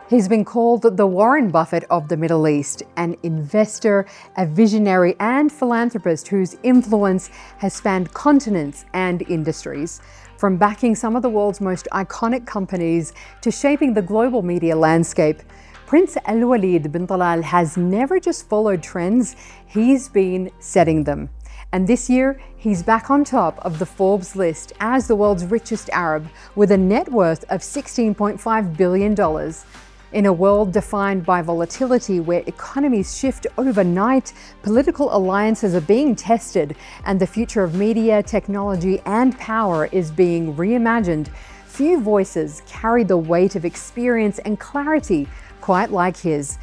He's been called the Warren Buffett of the Middle East, an investor, a visionary and philanthropist whose influence has spanned continents and industries. From backing some of the world's most iconic companies to shaping the global media landscape, Prince Alwaleed bin Talal has never just followed trends, he's been setting them. And this year, he's back on top of the Forbes list as the world's richest Arab with a net worth of $16.5 billion. In a world defined by volatility where economies shift overnight, political alliances are being tested, and the future of media, technology, and power is being reimagined, few voices carry the weight of experience and clarity quite like his.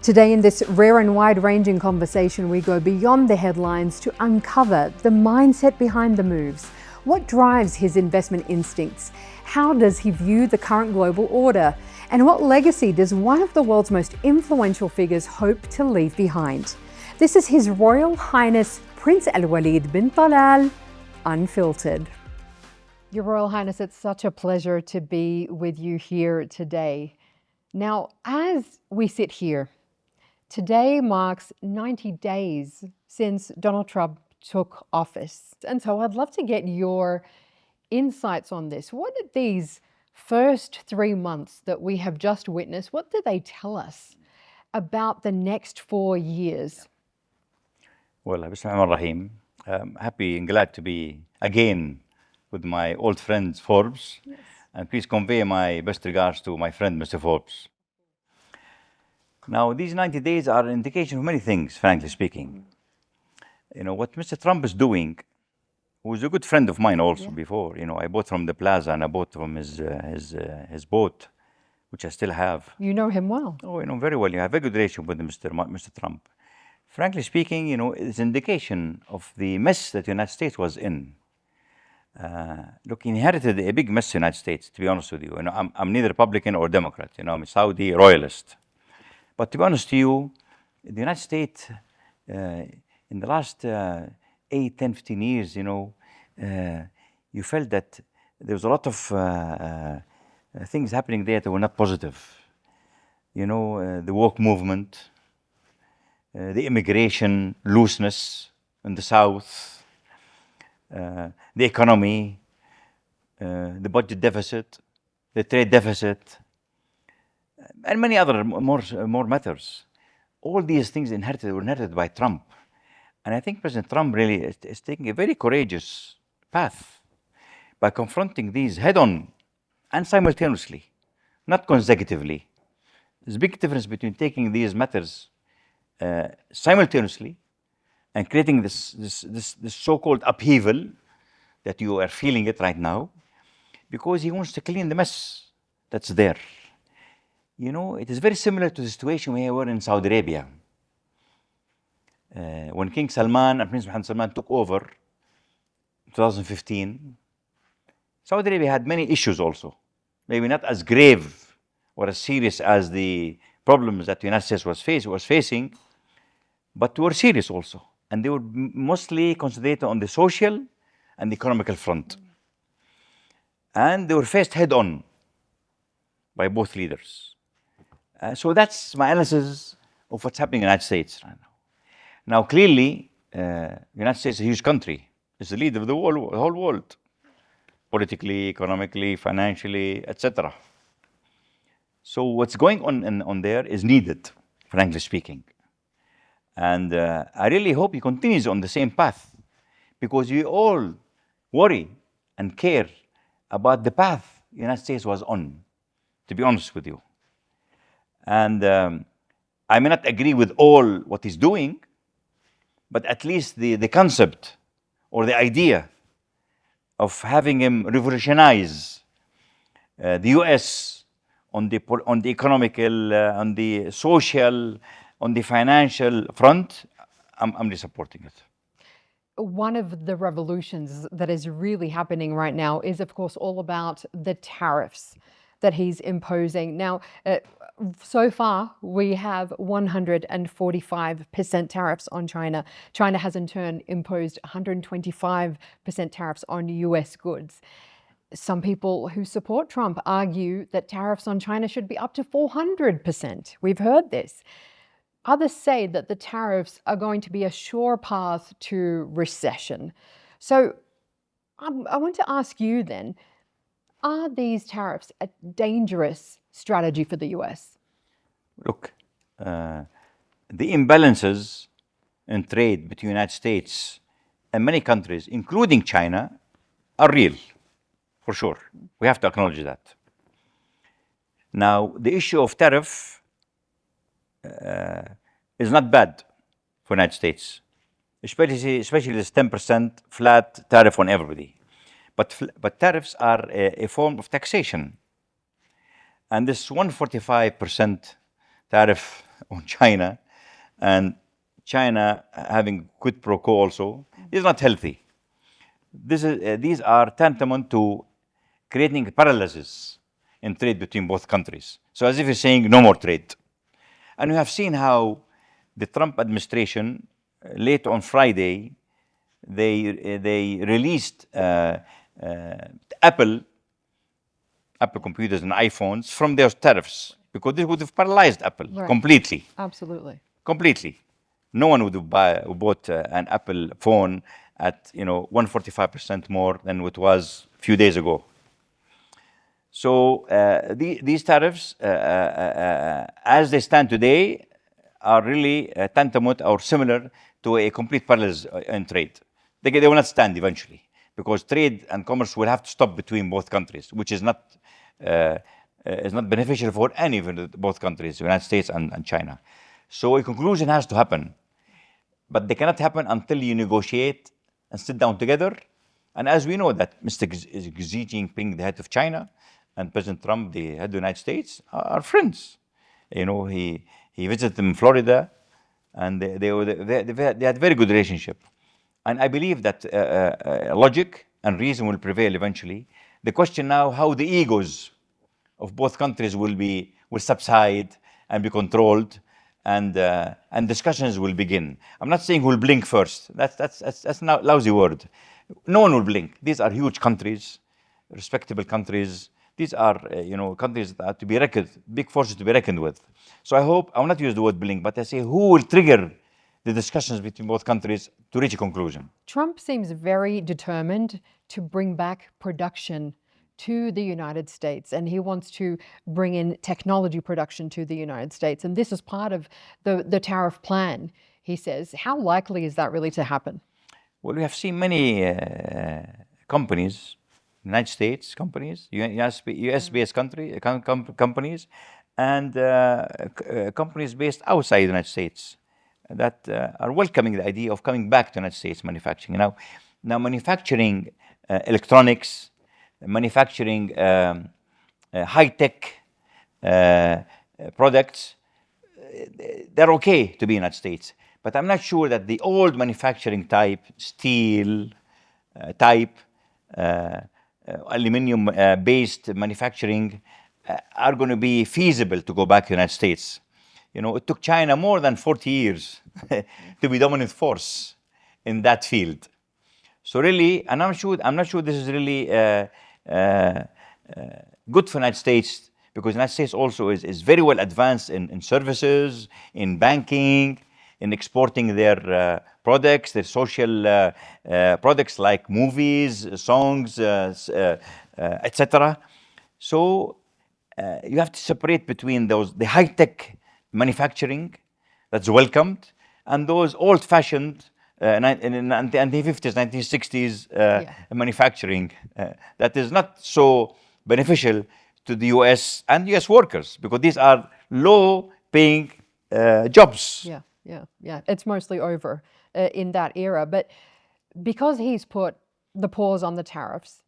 Today, in this rare and wide-ranging conversation, we go beyond the headlines to uncover the mindset behind the moves. What drives his investment instincts? How does he view the current global order? And what legacy does one of the world's most influential figures hope to leave behind? This is His Royal Highness Prince Alwaleed bin Talal, Unfiltered. Your Royal Highness, it's such a pleasure to be with you here today. Now, as we sit here, today marks 90 days since Donald Trump took office. And so I'd love to get your insights on this. What did these first 3 months that we have just witnessed, what do they tell us about the next 4 years? Well, Bismillahirrahmanirrahim. I'm happy and glad to be again with my old friend Forbes. Yes. And please convey my best regards to my friend Mr. Forbes. Now, these 90 days are an indication of many things, frankly speaking. You know, what Mr. Trump is doing, who is a good friend of mine also before. You know, I bought from the plaza and I bought from his boat, which I still have. You know him well. Oh, you know very well. You have a good relationship with Mr. Trump. Frankly speaking, you know, it's an indication of the mess that the United States was in. Look, he inherited a big mess in the United States, to be honest with you. You know, I'm neither Republican or Democrat. You know, I'm a Saudi royalist. But to be honest with you, the United States, in the last 8, 10, 15 years, you know, you felt that there was a lot of things happening there that were not positive. You know, the woke movement, the immigration looseness in the South, the economy, the budget deficit, the trade deficit, and many other more matters. All these things were inherited by Trump. And I think President Trump really is taking a very courageous path by confronting these head-on and simultaneously, not consecutively. There's a big difference between taking these matters simultaneously and creating this so-called upheaval that you are feeling it right now, because he wants to clean the mess that's there. You know, it is very similar to the situation we were in Saudi Arabia. When King Salman and Prince Mohammed Salman took over in 2015, Saudi Arabia had many issues also. Maybe not as grave or as serious as the problems that the United States was facing, but were serious also. And they were mostly concentrated on the social and economical front. And they were faced head-on by both leaders. So that's my analysis of what's happening in the United States right now. Now, clearly, the United States is a huge country. It's the leader of the whole world, politically, economically, financially, etc. So what's going on there is needed, frankly speaking. And I really hope he continues on the same path, because we all worry and care about the path the United States was on, to be honest with you. And I may not agree with all what he's doing, but at least the concept or the idea of having him revolutionize the U.S. on the economical, on the social, on the financial front, I'm really supporting it. One of the revolutions that is really happening right now is, of course, all about the tariffs that he's imposing. Now, so far, we have 145% tariffs on China. China has in turn imposed 125% tariffs on US goods. Some people who support Trump argue that tariffs on China should be up to 400%. We've heard this. Others say that the tariffs are going to be a sure path to recession. So I want to ask you then, are these tariffs a dangerous strategy for the US? Look, the imbalances in trade between the United States and many countries, including China, are real, for sure. We have to acknowledge that. Now, the issue of tariff is not bad for the United States, especially this 10% flat tariff on everybody. But tariffs are a form of taxation. And this 145% tariff on China, and China having quid pro quo also, is not healthy. These are tantamount to creating paralysis in trade between both countries. So as if you're saying no more trade. And we have seen how the Trump administration, late on Friday, they released Apple computers and iPhones from their tariffs, because this would have paralyzed Apple completely. Absolutely. Completely. No one would have bought an Apple phone at 145% more than it was a few days ago. So these tariffs, as they stand today, are really tantamount or similar to a complete paralysis in trade. They will not stand eventually, because trade and commerce will have to stop between both countries, which is not beneficial for any of both countries, the United States and China. So a conclusion has to happen, but they cannot happen until you negotiate and sit down together. And as we know that Mr. Xi Jinping, the head of China, and President Trump, the head of the United States, are friends. He visited them in Florida, and they had a very good relationship. And I believe that logic and reason will prevail eventually. The question now, how the egos of both countries will subside and be controlled, and discussions will begin. I'm not saying who will blink first. That's a lousy word. No one will blink. These are huge countries, respectable countries. These are countries that are to be reckoned, big forces to be reckoned with. So I will not use the word blink, but I say who will trigger the discussions between both countries to reach a conclusion. Trump seems very determined to bring back production to the United States, and he wants to bring in technology production to the United States. And this is part of the tariff plan, he says. How likely is that really to happen? Well, we have seen many companies, United States companies, US-based companies, and companies based outside the United States that are welcoming the idea of coming back to the United States manufacturing. Now manufacturing electronics, manufacturing high-tech products, they're okay to be in the United States. But I'm not sure that the old manufacturing type, steel type, aluminum-based manufacturing, are going to be feasible to go back to the United States. It took China more than 40 years to be dominant force in that field. So really, and I'm not sure this is really good for the United States, because the United States also is very well advanced in services, in banking, in exporting their products, their social products like movies, songs, etc. So you have to separate between the high-tech manufacturing that's welcomed and those old-fashioned in the 1950s, 1960s manufacturing that is not so beneficial to the US and US workers, because these are low-paying jobs. Yeah. It's mostly over in that era. But because he's put the pause on the tariffs,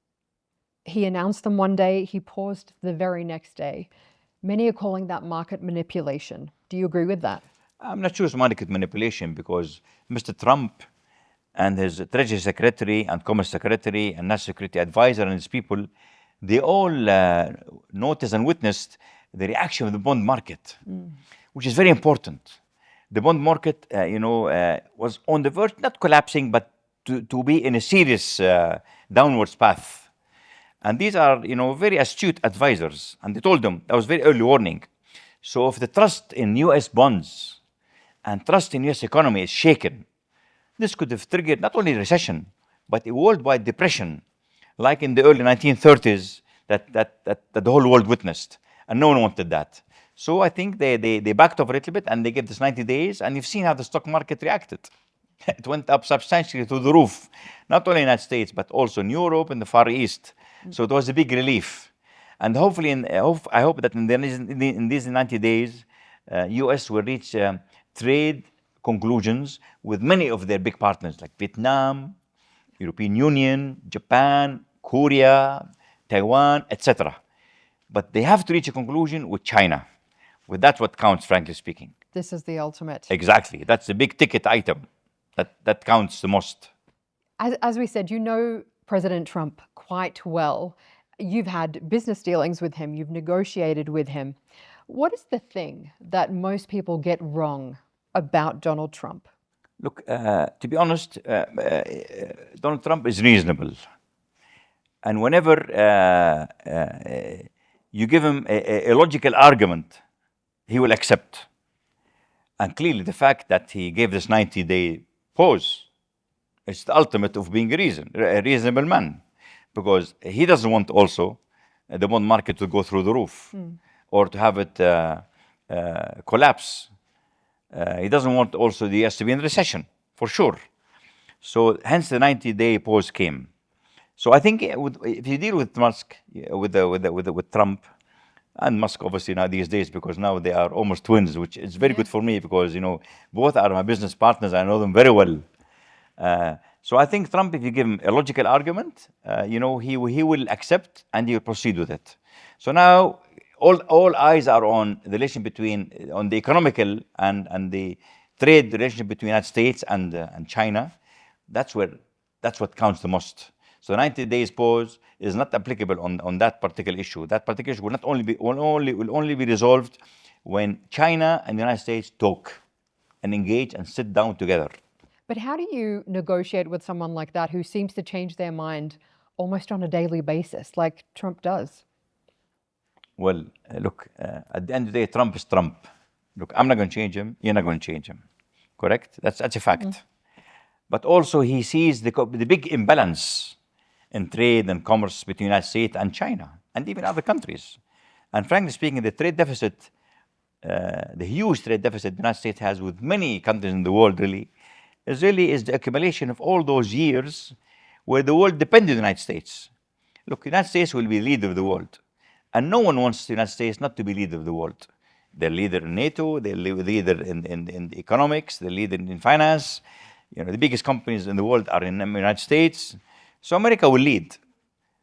he announced them one day, he paused the very next day. Many are calling that market manipulation. Do you agree with that? I'm not sure it's market manipulation, because Mr. Trump and his Treasury Secretary and Commerce Secretary and National Security Advisor and his people, they all noticed and witnessed the reaction of the bond market, which is very important. The bond market, was on the verge, not collapsing, but to be in a serious downwards path. And these are, very astute advisors. And they told them, that was very early warning. So if the trust in US bonds and trust in US economy is shaken, this could have triggered not only recession, but a worldwide depression, like in the early 1930s that the whole world witnessed. And no one wanted that. So I think they backed off a little bit and they gave this 90 days. And you've seen how the stock market reacted. It went up substantially through the roof, not only in the United States, but also in Europe and the Far East. So it was a big relief. And hopefully, I hope that in these 90 days, US will reach trade conclusions with many of their big partners like Vietnam, European Union, Japan, Korea, Taiwan, etc. But they have to reach a conclusion with China. Well, that's what counts, frankly speaking. This is the ultimate. Exactly. That's a big ticket item that counts the most. As we said, you know President Trump quite well. You've had business dealings with him. You've negotiated with him. What is the thing that most people get wrong about Donald Trump? Look, to be honest, Donald Trump is reasonable. And whenever you give him a logical argument, he will accept. And clearly the fact that he gave this 90-day pause is the ultimate of being a reasonable man. Because he doesn't want also the bond market to go through the roof or to have it collapse. He doesn't want also the US to be in recession, for sure. So hence the 90-day pause came. So I think if you deal with Musk, with Trump, and Musk obviously now these days, because now they are almost twins, which is very good for me because, both are my business partners. I know them very well. So I think Trump, if you give him a logical argument, he will accept and he will proceed with it. So now all eyes are on the relation on the economical and the trade relationship between the United States and China. That's what counts the most. So 90 days pause is not applicable on that particular issue. That particular issue will only be resolved when China and the United States talk and engage and sit down together. But how do you negotiate with someone like that who seems to change their mind almost on a daily basis, like Trump does? Well, look, at the end of the day, Trump is Trump. Look, I'm not going to change him. You're not going to change him. Correct? That's a fact. But also he sees the big imbalance in trade and commerce between the United States and China and even other countries. And frankly speaking, the trade deficit, the huge trade deficit the United States has with many countries in the world really is the accumulation of all those years where the world depended on the United States. Look, the United States will be the leader of the world. And no one wants the United States not to be leader of the world. They're leader in NATO, they're leader in economics, they're leader in finance. The biggest companies in the world are in the United States. So America will lead.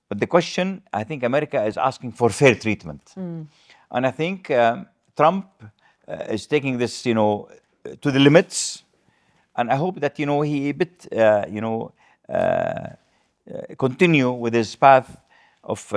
But the question, I think America is asking for fair treatment. And I think Trump is taking this, to the limits. And I hope that, he a bit, continue with his path of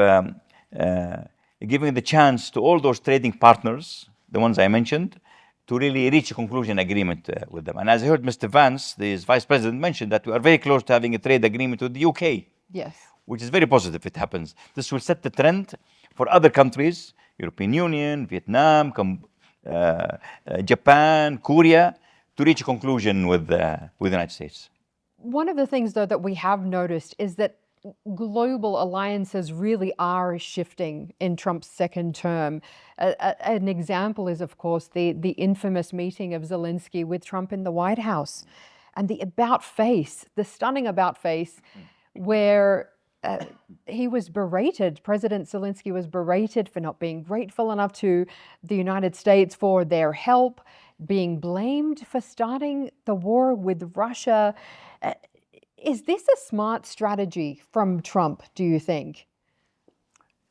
giving the chance to all those trading partners, the ones I mentioned, to really reach a conclusion agreement with them. And as I heard Mr. Vance, the Vice President, mention that we are very close to having a trade agreement with the UK. Yes. Which is very positive if it happens. This will set the trend for other countries, European Union, Vietnam, Japan, Korea, to reach a conclusion with the United States. One of the things, though, that we have noticed is that global alliances really are shifting in Trump's second term. An example is, of course, the infamous meeting of Zelensky with Trump in the White House, and the about-face, the stunning about-face, where he was berated. President Zelensky was berated for not being grateful enough to the United States for their help, being blamed for starting the war with Russia. Is this a smart strategy from Trump, do you think?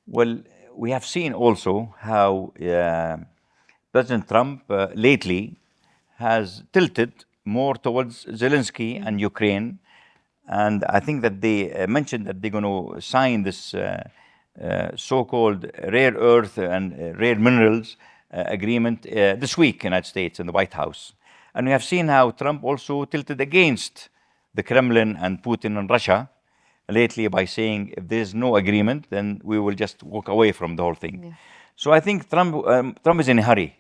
Well, we have seen also how President Trump lately has tilted more towards Zelensky and Ukraine. And I think that they mentioned that they're going to sign this so-called rare earth and rare minerals agreement this week in the United States in the White House. And we have seen how Trump also tilted against the Kremlin and Putin and Russia lately by saying if there's no agreement, then we will just walk away from the whole thing. Yeah. So I think Trump is in a hurry,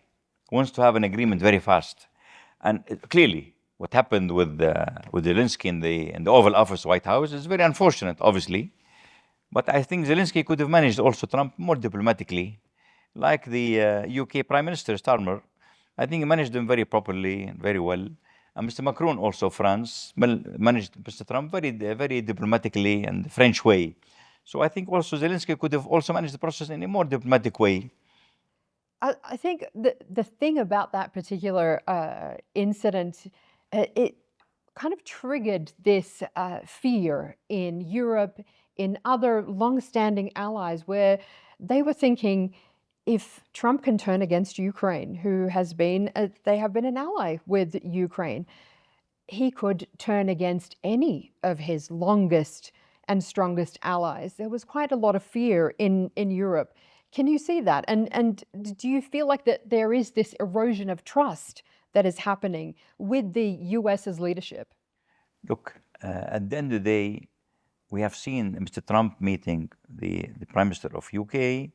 wants to have an agreement very fast, and clearly what happened with Zelensky in the Oval Office, White House, is very unfortunate, obviously. But I think Zelensky could have managed also Trump more diplomatically, like the UK Prime Minister Starmer. I think he managed them very properly and very well. And Mr. Macron, also France, managed Mr. Trump very diplomatically and the French way. So I think also Zelensky could have also managed the process in a more diplomatic way. I think the thing about that particular incident, it kind of triggered this fear in Europe, in other long-standing allies, where they were thinking, if Trump can turn against Ukraine, who has been, they have been an ally with Ukraine, he could turn against any of his longest and strongest allies. There was quite a lot of fear in Europe. Can you see that? And do you feel like that there is this erosion of trust that is happening with the US's leadership? Look, at the end of the day, we have seen Mr. Trump meeting the Prime Minister of UK,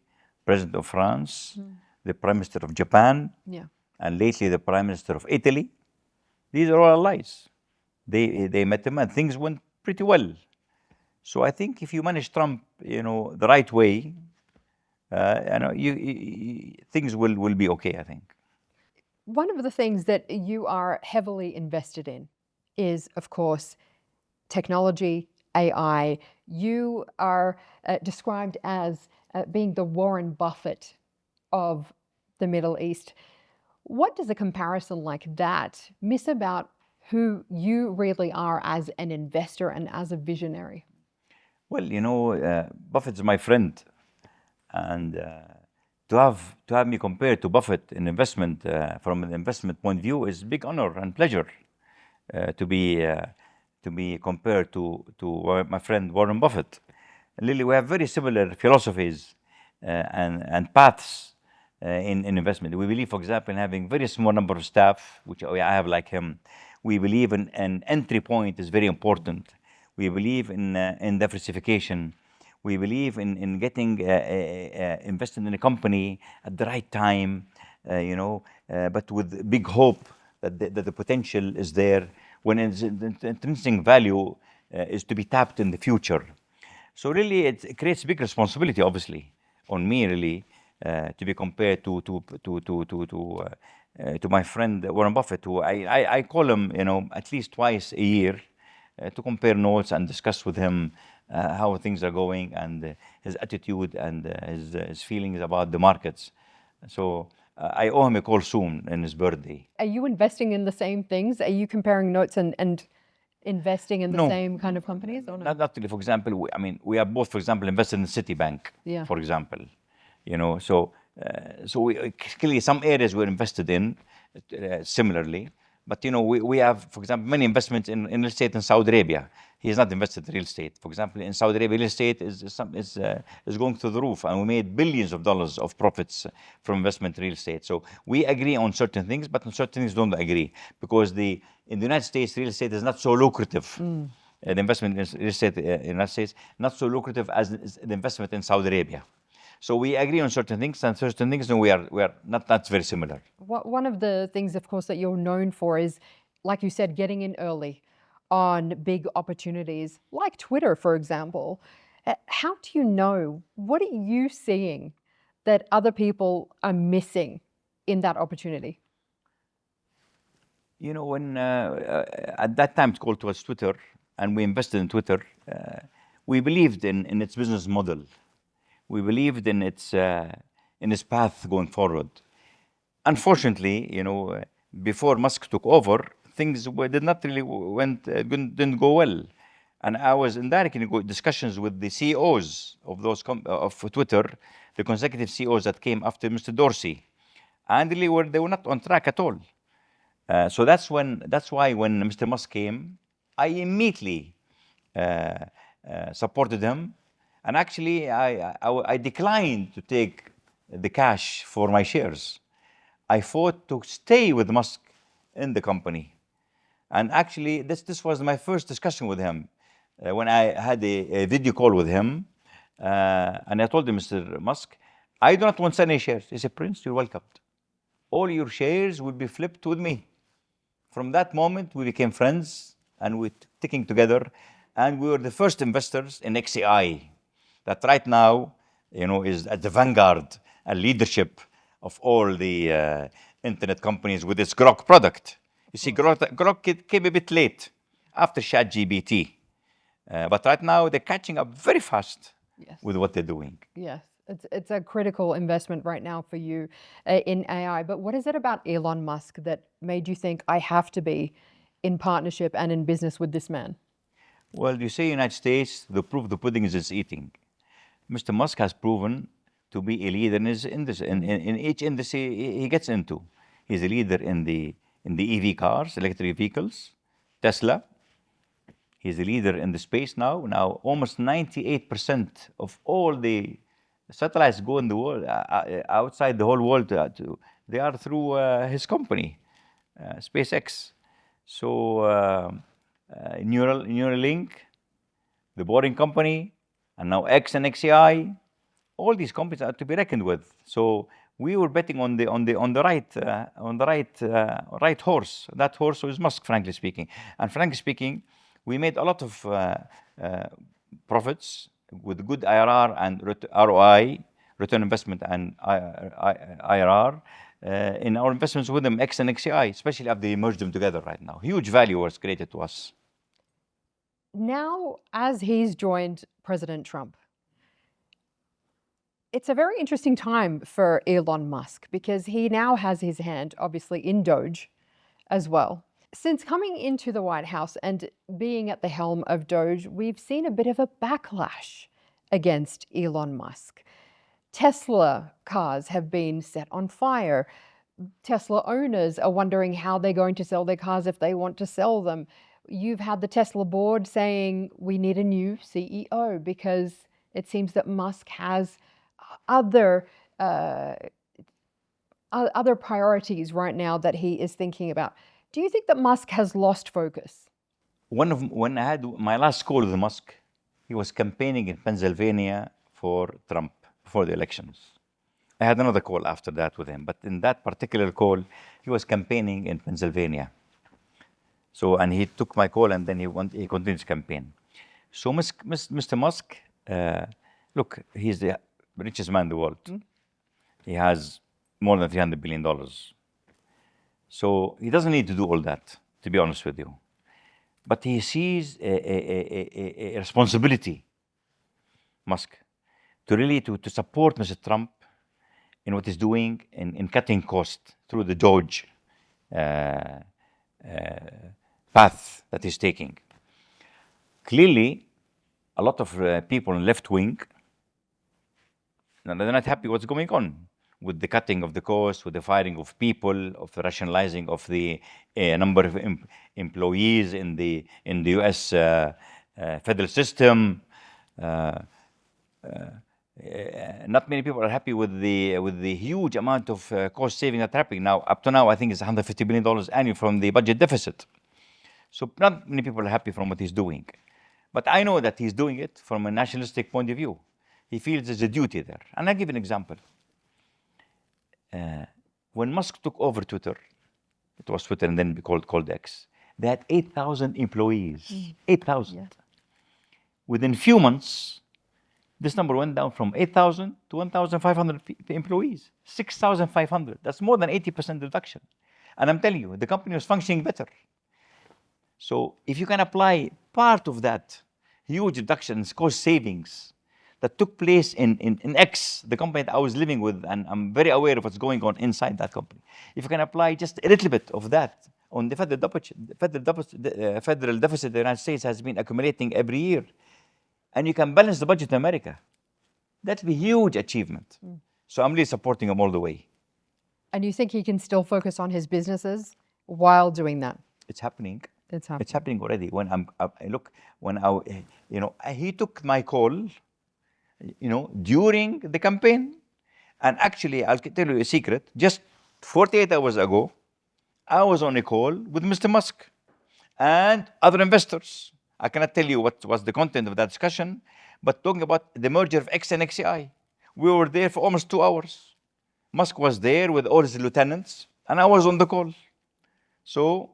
President of France, the Prime Minister of Japan, Yeah. and lately the Prime Minister of Italy. These are all allies. They met him and things went pretty well. So I think if you manage Trump, the right way, things will be okay, I think. One of the things that you are heavily invested in is, of course, technology, AI. You are described as being the Warren Buffett of the Middle East. What does a comparison like that miss about who you really are as an investor and as a visionary? Well, Buffett's my friend, and to have me compared to Buffett in investment from an investment point of view is a big honor and pleasure to be compared to my friend Warren Buffett. Lily, we have very similar philosophies and paths in investment. We believe, for example, in having very small number of staff, which I have like him. We believe in an entry point is very important. We believe in diversification. We believe in getting invested in a company at the right time, but with big hope that the potential is there when the intrinsic value is to be tapped in the future. So really, it creates big responsibility, obviously, on me really to be compared to my friend Warren Buffett, who I call him, at least twice a year to compare notes and discuss with him how things are going and his attitude and his feelings about the markets. So I owe him a call soon in his birthday. Are you investing in the same things? Are you comparing notes and investing in the No. Same kind of companies? Or no? Not really. For example, we are both, for example, invested in Citibank, Yeah. for example. So we, clearly some areas we're invested in similarly. But we have, for example, many investments in real estate in Saudi Arabia. He is not invested in real estate. For example, in Saudi Arabia, real estate is going through the roof, and we made billions of dollars of profits from investment in real estate. So we agree on certain things, but on certain things don't agree, because in the United States, real estate is not so lucrative. The investment in real estate in the United States not so lucrative as the investment in Saudi Arabia. So we agree on certain things, and certain things we are not very similar. One of the things, of course, that you're known for is, like you said, getting in early on big opportunities, like Twitter, for example. How do you know? What are you seeing that other people are missing in that opportunity? When at that time it called to us Twitter, and we invested in Twitter, we believed in its business model. We believed in its path going forward. Unfortunately, before Musk took over, things did not really didn't go well, and I was in direct discussions with the CEOs of of Twitter, the consecutive CEOs that came after Mr. Dorsey, and really they were not on track at all. So that's why when Mr. Musk came, I immediately supported him. And actually, I declined to take the cash for my shares. I fought to stay with Musk in the company. And actually, this was my first discussion with him. when I had a video call with him, and I told him, Mr. Musk, I do not want any shares. He said, Prince, you're welcome. All your shares will be flipped with me. From that moment, we became friends, and we're sticking together, and we were the first investors in XAI, that right now, is at the vanguard and leadership of all the internet companies with its Grok product. You see, Grok came a bit late after ChatGPT, but right now they're catching up very fast with what they're doing. Yes, it's a critical investment right now for you in AI. But what is it about Elon Musk that made you think I have to be in partnership and in business with this man? Well, you say United States, the proof of the pudding is its eating. Mr. Musk has proven to be a leader in each industry he gets into. He's a leader in the EV cars, electric vehicles, Tesla. He's a leader in the space now. Now, almost 98% of all the satellites go in the world, outside the whole world, they are through his company, SpaceX. So, Neuralink, the Boring Company, and now X and XAI, all these companies are to be reckoned with. So we were betting on the right horse. That horse was Musk, frankly speaking. And frankly speaking, we made a lot of profits with good IRR and ROI, return investment and IRR, in our investments with them, X and XAI, especially after they merged them together right now. Huge value was created to us. Now, as he's joined President Trump, it's a very interesting time for Elon Musk because he now has his hand, obviously, in Doge as well. Since coming into the White House and being at the helm of Doge, we've seen a bit of a backlash against Elon Musk. Tesla cars have been set on fire. Tesla owners are wondering how they're going to sell their cars if they want to sell them. You've had the Tesla board saying we need a new CEO because it seems that Musk has other priorities right now that he is thinking about. Do you think that Musk has lost focus? When I had my last call with Musk, he was campaigning in Pennsylvania for Trump before the elections. I had another call after that with him, but in that particular call, he was campaigning in Pennsylvania. So, and he took my call, and then he continued his campaign. So, Mr. Musk, look, he's the richest man in the world. He has more than $300 billion. So he doesn't need to do all that, to be honest with you. But he sees a responsibility, Musk, to really to support Mr. Trump in what he's doing in cutting costs through the Doge path that he's taking. Clearly, a lot of people in left wing, they're not happy what's going on with the cutting of the cost, with the firing of people, of the rationalizing of the number of employees in the U.S. Federal system. Not many people are happy with the huge amount of cost saving that's happening now. Up to now, I think it's $150 billion annually from the budget deficit. So not many people are happy from what he's doing. But I know that he's doing it from a nationalistic point of view. He feels there's a duty there. And I'll give an example. When Musk took over Twitter, it was Twitter and then called X, they had 8,000 employees. 8,000. Yeah. Within few months, this number went down from 8,000 to 1,500 employees. 6,500. That's more than 80% reduction. And I'm telling you, the company was functioning better. So if you can apply part of that huge reduction in cost savings that took place in X, the company that I was living with, and I'm very aware of what's going on inside that company. If you can apply just a little bit of that on the federal deficit the United States has been accumulating every year, and you can balance the budget in America, that'd be a huge achievement. So I'm really supporting him all the way. And you think he can still focus on his businesses while doing that? It's happening. It's happening. It's happening already. He took my call, during the campaign. And actually, I'll tell you a secret. Just 48 hours ago, I was on a call with Mr. Musk and other investors. I cannot tell you what was the content of that discussion, but talking about the merger of X and XAI. We were there for almost 2 hours. Musk was there with all his lieutenants, and I was on the call. So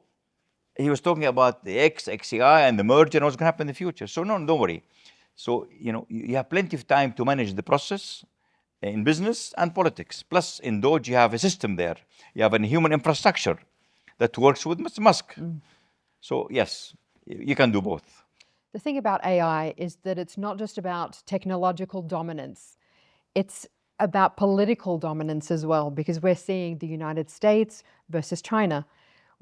he was talking about the XAI, and the merger and what's going to happen in the future. So no, don't worry. So, you have plenty of time to manage the process in business and politics. Plus, in Doge, you have a system there. You have a human infrastructure that works with Mr. Musk. So, yes, you can do both. The thing about AI is that it's not just about technological dominance. It's about political dominance as well, because we're seeing the United States versus China.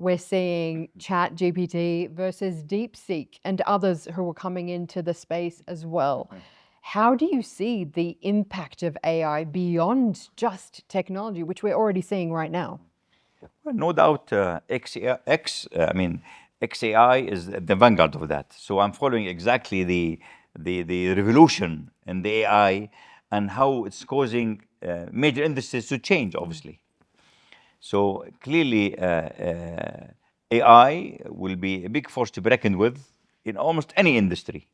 We're seeing ChatGPT versus DeepSeek and others who are coming into the space as well. How do you see the impact of AI beyond just technology, which we're already seeing right now? Well, no doubt, XAI is the vanguard of that. So I'm following exactly the revolution in the AI and how it's causing major industries to change, obviously. So clearly, AI will be a big force to be reckoned with in almost any industry.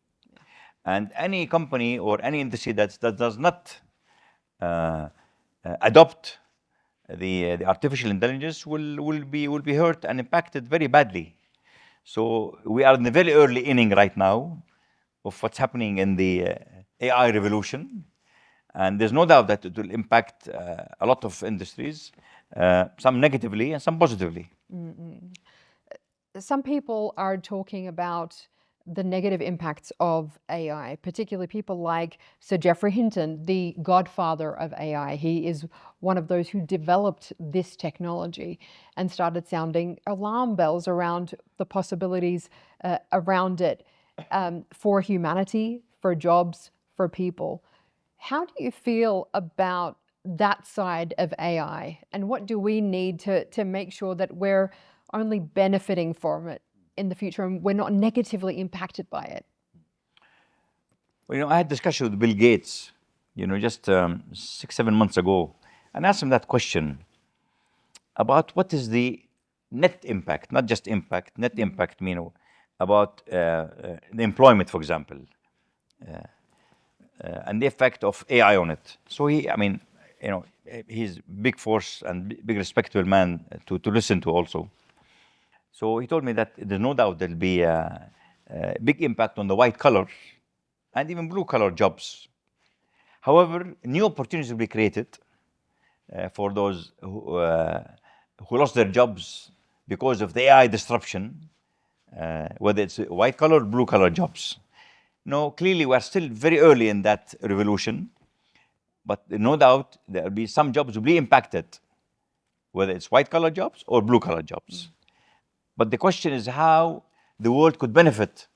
And any company or any industry that does not adopt the artificial intelligence will be hurt and impacted very badly. So we are in the very early inning right now of what's happening in the AI revolution. And there's no doubt that it will impact a lot of industries, some negatively and some positively. Some people are talking about the negative impacts of AI, particularly people like Sir Geoffrey Hinton, the godfather of AI. He is one of those who developed this technology and started sounding alarm bells around the possibilities around it for humanity, for jobs, for people. How do you feel about that side of AI, and what do we need to make sure that we're only benefiting from it in the future and we're not negatively impacted by it? Well, I had discussion with Bill Gates, just 6-7 months ago, and asked him that question about what is the net impact, not just impact, net impact, about the employment, for example, and the effect of AI on it. So he's big force and big respectable man to listen to also. So he told me that there's no doubt there'll be a big impact on the white collar and even blue collar jobs. However, new opportunities will be created for those who lost their jobs because of the AI disruption, whether it's white collar or blue collar jobs. No, clearly we're still very early in that revolution, but no doubt there will be some jobs will be impacted, whether it's white collar jobs or blue collar jobs. But the question is how the world could benefit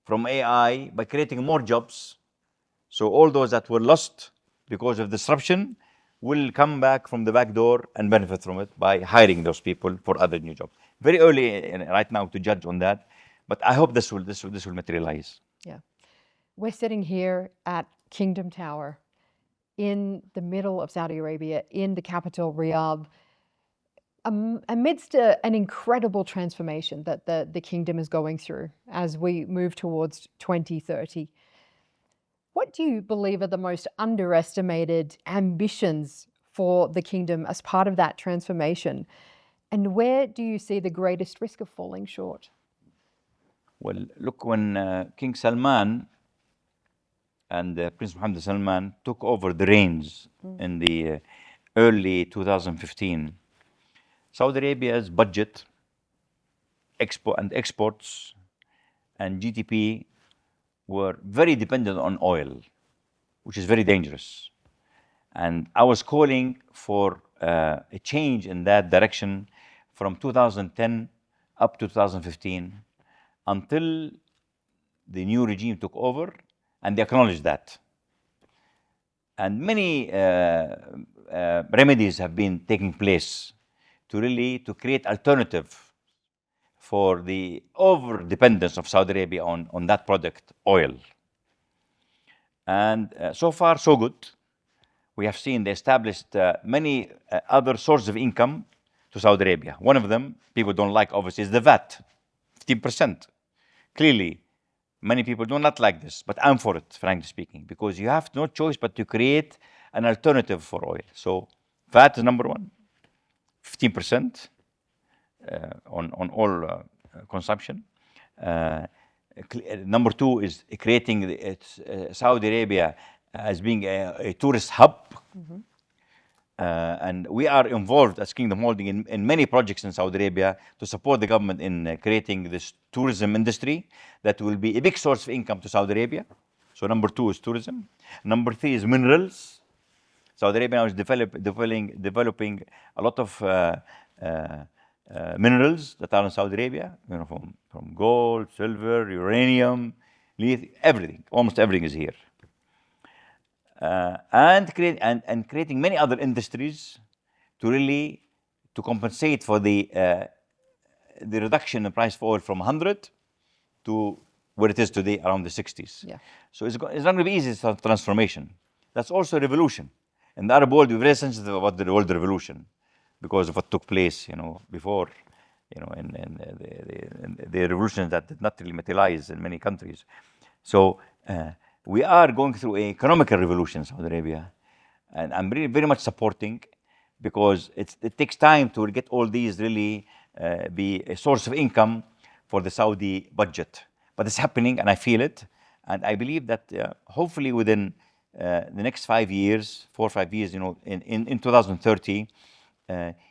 from AI by creating more jobs. So all those that were lost because of disruption will come back from the back door and benefit from it by hiring those people for other new jobs. Very early right now to judge on that, but I hope this will materialize. Yeah. We're sitting here at Kingdom Tower in the middle of Saudi Arabia, in the capital, Riyadh, amidst an incredible transformation that the kingdom is going through as we move towards 2030. What do you believe are the most underestimated ambitions for the kingdom as part of that transformation? And where do you see the greatest risk of falling short? Well, look, when King Salman and Prince Mohammed Salman took over the reins in the early 2015, Saudi Arabia's budget, exports and GDP were very dependent on oil, which is very dangerous. And I was calling for a change in that direction from 2010 up to 2015 until the new regime took over and they acknowledged that. And many remedies have been taking place to create alternative for the over-dependence of Saudi Arabia on that product, oil. And so far, so good. We have seen they established many other sources of income to Saudi Arabia. One of them, people don't like, obviously, is the VAT, 15%. Clearly, Many people do not like this, but I'm for it, frankly speaking, because you have no choice but to create an alternative for oil. So VAT is number one, 15% on all consumption. Number two is creating Saudi Arabia as being a tourist hub. And we are involved as Kingdom Holding in many projects in Saudi Arabia to support the government in creating this tourism industry that will be a big source of income to Saudi Arabia. So number two is tourism. Number three is minerals. Saudi Arabia now is developing a lot of minerals that are in Saudi Arabia, from gold, silver, uranium, lithium, everything. Almost everything is here. And creating many other industries to compensate for the reduction in price of oil from 100 to where it is today, around the 60s. Yeah. So it's not going to be easy, transformation. That's also a revolution. In the Arab world, we're very sensitive about the world revolution because of what took place, before, in the revolutions that did not really materialize in many countries. So we are going through an economical revolution in Saudi Arabia, and I'm really very much supporting, because it takes time to get all these really be a source of income for the Saudi budget. But it's happening, and I feel it, and I believe that hopefully within the next 4 or 5 years, in 2030,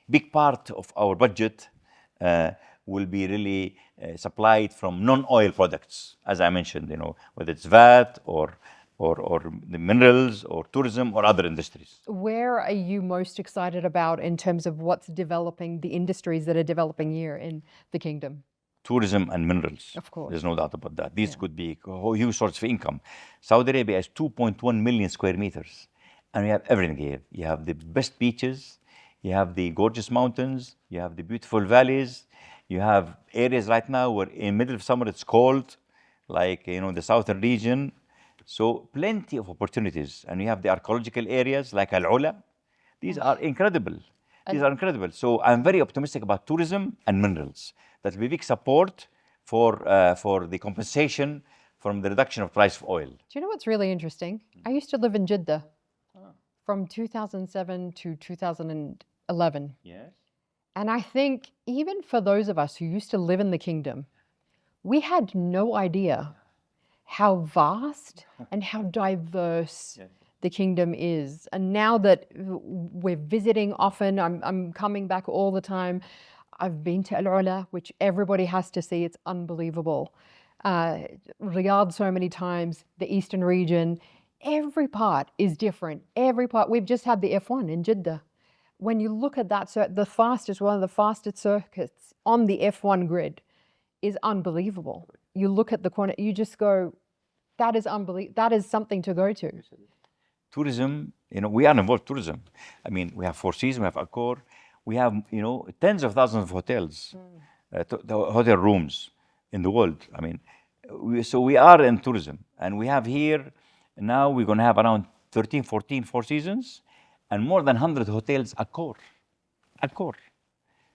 big part of our budget will be really supplied from non-oil products, as I mentioned, whether it's VAT or the minerals or tourism or other industries. Where are you most excited about in terms of what's developing, the industries that are developing here in the kingdom? Tourism and minerals. Of course. There's no doubt about that. These could be huge sources of income. Saudi Arabia has 2.1 million square meters, and we have everything here. You have the best beaches, you have the gorgeous mountains, you have the beautiful valleys, you have areas right now where in middle of summer it's cold, like the southern region. So plenty of opportunities, and you have the archaeological areas like Al-Ula. These are incredible. These are incredible. So I'm very optimistic about tourism and minerals. That will be big support for the compensation from the reduction of price of oil. Do you know what's really interesting? I used to live in Jeddah from 2007 to 2011. Yes. And I think even for those of us who used to live in the kingdom, we had no idea how vast and how diverse the kingdom is. And now that we're visiting often, I'm coming back all the time. I've been to Al-Ula, which everybody has to see. It's unbelievable. Riyadh so many times, the eastern region. Every part is different. Every part. We've just had the F1 in Jeddah. When you look at that, one of the fastest circuits on the F1 grid is unbelievable. You look at the corner, you just go, that is unbelievable. That is something to go to. Tourism, we are involved in tourism. I mean, we have Four Seasons, we have Accor, we have, tens of thousands of hotels, hotel rooms in the world. I mean, so we are in tourism, and we have here, now we're going to have around 13, 14 Four Seasons, and more than 100 hotels Accor.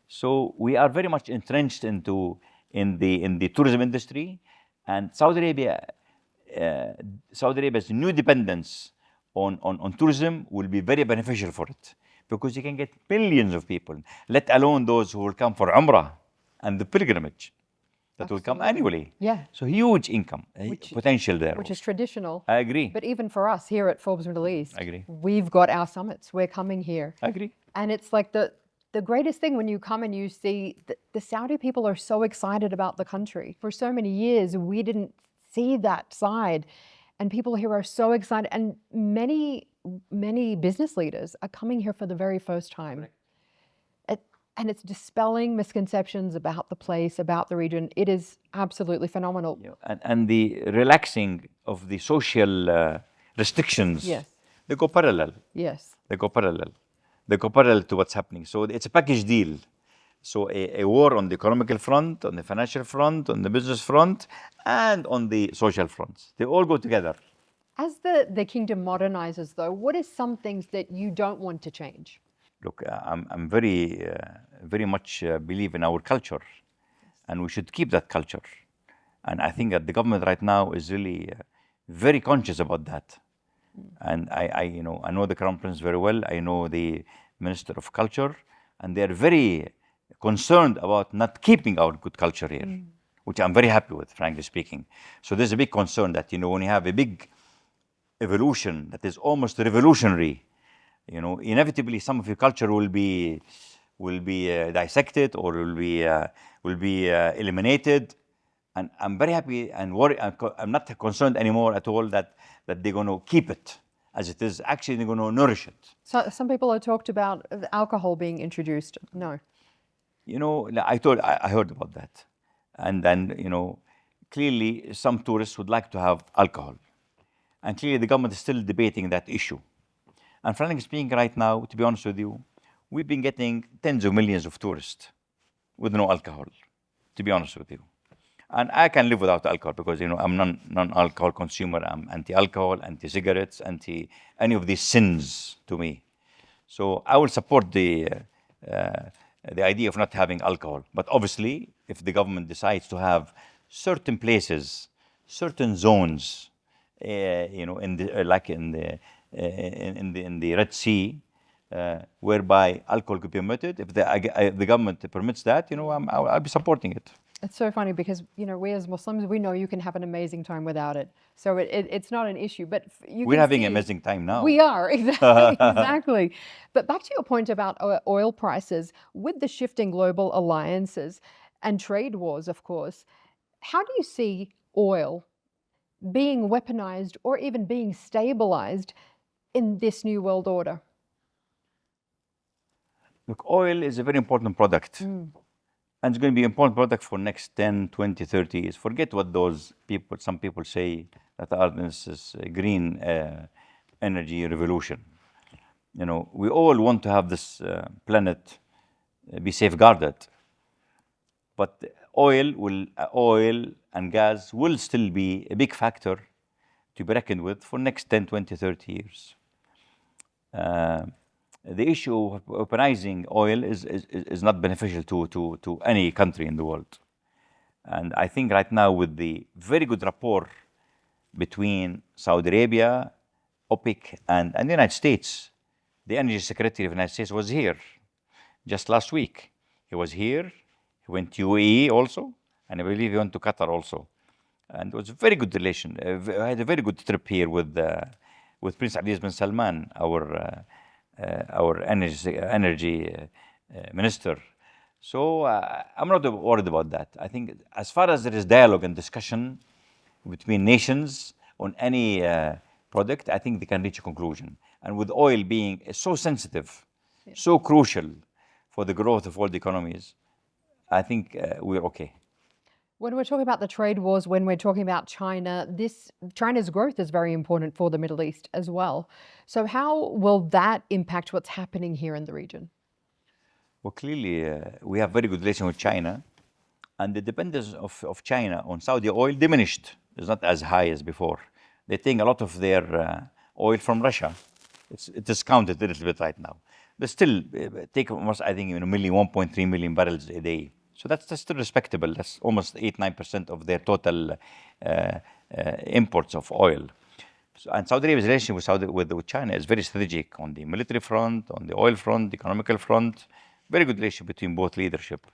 So we are very much entrenched in the tourism industry, and Saudi Arabia's new dependence on tourism will be very beneficial for it, because you can get millions of people, let alone those who will come for Umrah and the pilgrimage that will come annually. Yeah. So huge income potential there. Which is traditional. I agree. But even for us here at Forbes Middle East, I agree. We've got our summits. We're coming here. I agree. And it's like the greatest thing when you come and you see the Saudi people are so excited about the country. For so many years, we didn't see that side. And people here are so excited. And many business leaders are coming here for the very first time. And it's dispelling misconceptions about the place, about the region. It is absolutely phenomenal. And the relaxing of the social restrictions, they go parallel. Yes. They go parallel. They go parallel to what's happening. So it's a package deal. So a war on the economical front, on the financial front, on the business front, and on the social fronts. They all go together. As the kingdom modernizes, though, what are some things that you don't want to change? Look, I'm very much believe in our culture, and we should keep that culture. And I think that the government right now is really very conscious about that. And I know the Crown Prince very well. I know the Minister of Culture, and they are very concerned about not keeping our good culture here, which I'm very happy with, frankly speaking. So there's a big concern that, when you have a big evolution that is almost revolutionary, inevitably some of your culture will be dissected or will be eliminated. And I'm very happy and worried. I'm not concerned anymore at all that they're going to keep it as it is. Actually, they're going to nourish it. So some people have talked about alcohol being introduced. No. I heard about that. And then, clearly some tourists would like to have alcohol. And clearly the government is still debating that issue. And frankly speaking, right now, to be honest with you, we've been getting tens of millions of tourists with no alcohol, to be honest with you. And I can live without alcohol because, I'm non-alcohol consumer. I'm anti-alcohol, anti-cigarettes, anti-any of these sins to me. So I will support the idea of not having alcohol. But obviously, if the government decides to have certain places, certain zones, in the Red Sea, whereby alcohol could be permitted, if the government permits that, I'll be supporting it. It's so funny because, we as Muslims, we know you can have an amazing time without it. So it's not an issue. But we're having an amazing time now. We are, exactly. But back to your point about oil prices, with the shifting global alliances and trade wars, of course, how do you see oil being weaponized or even being stabilized in this new world order? Look, oil is a very important product. And it's going to be an important product for next 10, 20, 30 years. Forget what some people say that are this green energy revolution. We all want to have this planet be safeguarded. But oil and gas will still be a big factor to be reckoned with for next 10, 20, 30 years. The issue of weaponizing oil is not beneficial to any country in the world. And I think right now with the very good rapport between Saudi Arabia, OPEC, and the United States, the Energy Secretary of the United States was here just last week. He was here, he went to UAE also, and I believe he went to Qatar also. And it was a very good relation. I had a very good trip here with Prince Abdulaziz bin Salman, our energy minister. So I'm not worried about that. I think as far as there is dialogue and discussion between nations on any product, I think they can reach a conclusion. And with oil being so sensitive, so crucial for the growth of world economies, I think we're okay. When we're talking about the trade wars, when we're talking about China, China's growth is very important for the Middle East as well. So how will that impact what's happening here in the region? Well, clearly, we have very good relation with China, and the dependence of China on Saudi oil diminished. It's not as high as before. They take a lot of their oil from Russia. It's discounted a little bit right now. They still take almost, I think, 1.3 million barrels a day. So that's still respectable. That's almost 8-9% of their total imports of oil. So, and Saudi Arabia's relation with China is very strategic on the military front, on the oil front, the economical front. Very good relation between both leadership.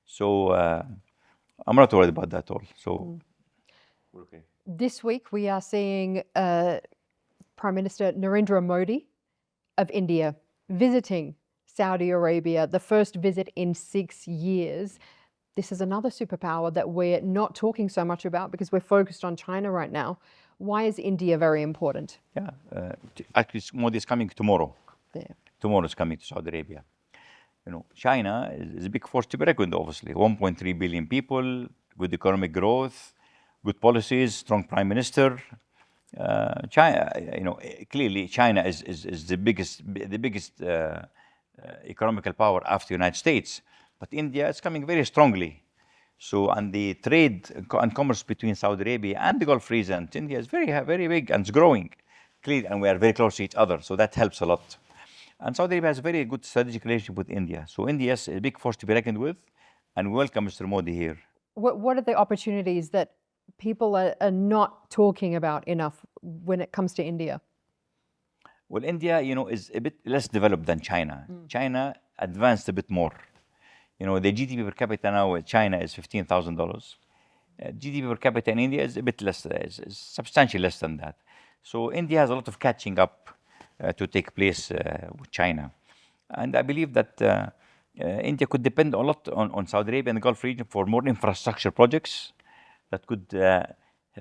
So I'm not worried about that at all. So we're okay. This week we are seeing Prime Minister Narendra Modi of India visiting Saudi Arabia, the first visit in 6 years. This is another superpower that we're not talking so much about because we're focused on China right now. Why is India very important? Yeah, actually Modi is coming tomorrow. Yeah. Tomorrow is coming to Saudi Arabia. China is a big force to be reckoned with, obviously. 1.3 billion people, good economic growth, good policies, strong prime minister. China, clearly China is the biggest economical power after the United States, but India is coming very strongly. So, and the trade and commerce between Saudi Arabia and the Gulf region, India is very, very big and it's growing. Clearly, and we are very close to each other, so that helps a lot. And Saudi Arabia has a very good strategic relationship with India. So India is a big force to be reckoned with, and we welcome Mr. Modi here. What are the opportunities that people are not talking about enough when it comes to India? Well, India, is a bit less developed than China. China advanced a bit more. The GDP per capita now in China is $15,000. GDP per capita in India is a bit less, is substantially less than that. So India has a lot of catching up to take place with China. And I believe that India could depend a lot on Saudi Arabia and the Gulf region for more infrastructure projects that could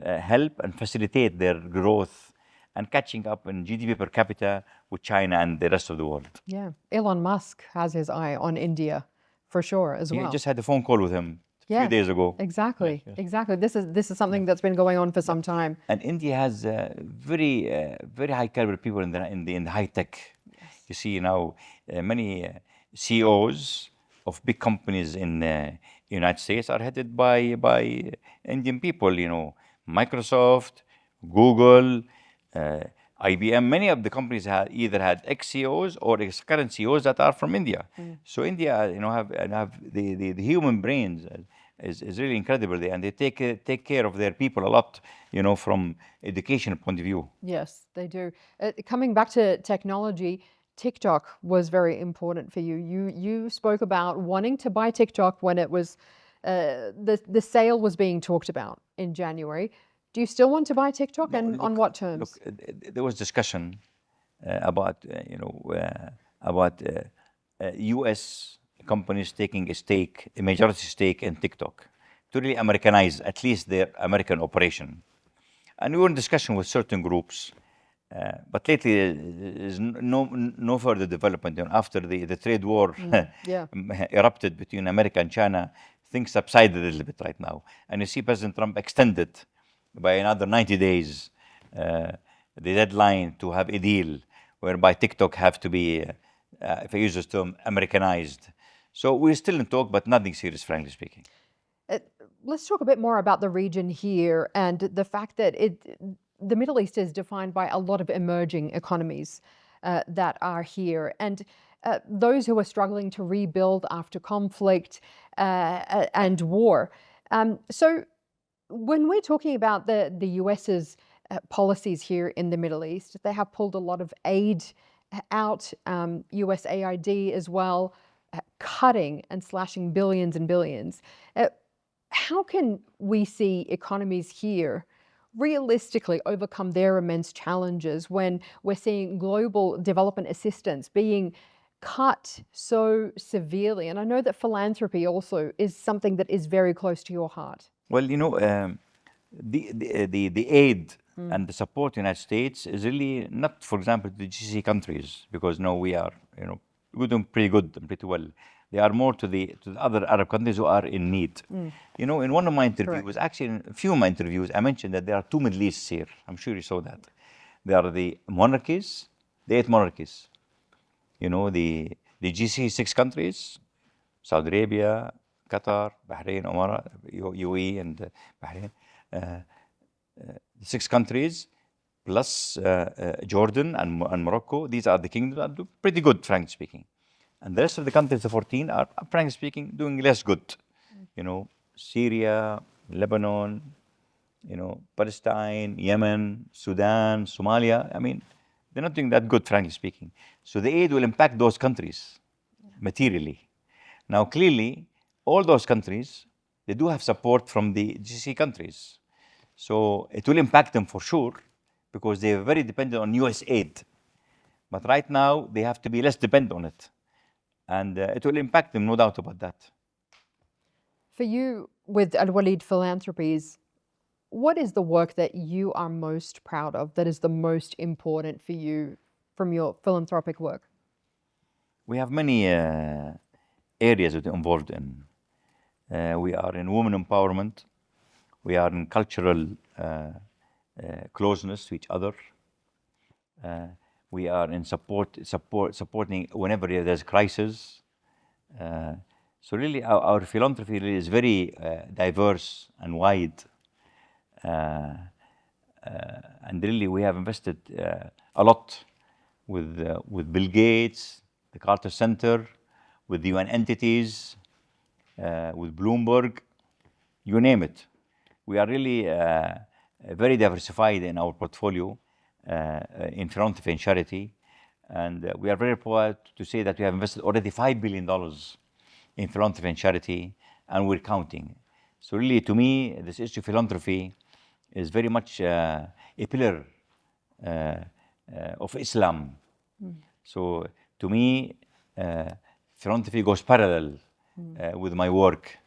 help and facilitate their growth and catching up in GDP per capita with China and the rest of the world. Yeah, Elon Musk has his eye on India for sure as well. I just had a phone call with him a few days ago. Exactly, exactly. This is something that's been going on for some time. And India has very high caliber people in the high tech. Yes. You see now many CEOs of big companies in the United States are headed by Indian people. Microsoft, Google, IBM. Many of the companies either had ex-CEOs or ex-current CEOs that are from India. So India, have the human brains is really incredible there, and they take care of their people a lot, from education point of view. Yes, they do. Coming back to technology, TikTok was very important for you. You spoke about wanting to buy TikTok when it was the sale was being talked about in January. Do you still want to buy TikTok, and on what terms? Look, there was discussion about U.S. companies taking a majority stake in TikTok to really Americanize at least their American operation. And we were in discussion with certain groups, but lately there's no further development. After the trade war erupted between America and China, things subsided a little bit right now. And you see President Trump extended by another 90 days the deadline to have a deal whereby TikTok have to be, if I use this term, Americanized. So we're still in talk, but nothing serious, frankly speaking. Let's talk a bit more about the region here and the fact that the Middle East is defined by a lot of emerging economies that are here, and those who are struggling to rebuild after conflict and war. So when we're talking about the US's policies here in the Middle East, they have pulled a lot of aid out, USAID as well, cutting and slashing billions and billions. How can we see economies here realistically overcome their immense challenges when we're seeing global development assistance being cut so severely? And I know that philanthropy also is something that is very close to your heart. Well, the aid and the support in the United States is really not, for example, the GCC countries, because we are, we're doing pretty good and pretty well. They are more to the other Arab countries who are in need. In one of my interviews, actually in a few of my interviews, I mentioned that there are two Middle Easts here. I'm sure you saw that. There are the monarchies, the 8 monarchies. The GCC 6 countries, Saudi Arabia, Qatar, Bahrain, Oman, UAE, and Bahrain. The 6 countries, plus Jordan and Morocco. These are the kingdoms that do pretty good, frankly speaking. And the rest of the countries, the 14, are, frankly speaking, doing less good. Syria, Lebanon, Palestine, Yemen, Sudan, Somalia. I mean, they're not doing that good, frankly speaking. So the aid will impact those countries materially. Now, clearly, all those countries, they do have support from the GCC countries. So it will impact them for sure, because they are very dependent on US aid. But right now, they have to be less dependent on it. And it will impact them, no doubt about that. For you, with Alwaleed Philanthropies, what is the work that you are most proud of, that is the most important for you from your philanthropic work? We have many areas that we're involved in. We are in women empowerment. We are in cultural closeness to each other. We are in supporting whenever there's crisis. So really, our philanthropy really is very diverse and wide. And really, we have invested a lot with Bill Gates, the Carter Center, with the UN entities, with Bloomberg, you name it. We are really very diversified in our portfolio in philanthropy and charity. And we are very proud to say that we have invested already $5 billion in philanthropy and charity, and we're counting. So really, to me, this issue of philanthropy is very much a pillar of Islam. So to me, philanthropy goes parallel with my work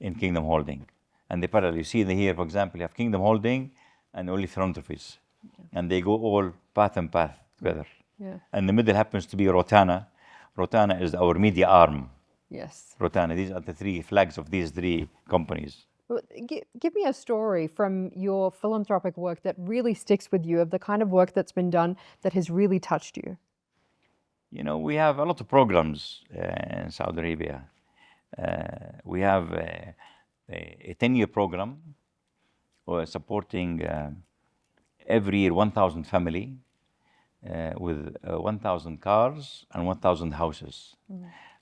in Kingdom Holding. And the parallel, you see here, for example, you have Kingdom Holding and only philanthropies. And they go all path and path together. Yeah. And the middle happens to be Rotana. Rotana is our media arm. Yes. Rotana, these are the three flags of these three companies. Well, give me a story from your philanthropic work that really sticks with you, of the kind of work that's been done that has really touched you. You know, we have a lot of programs in Saudi Arabia. We have a 10-year program supporting every year 1,000 family with 1,000 cars and 1,000 houses.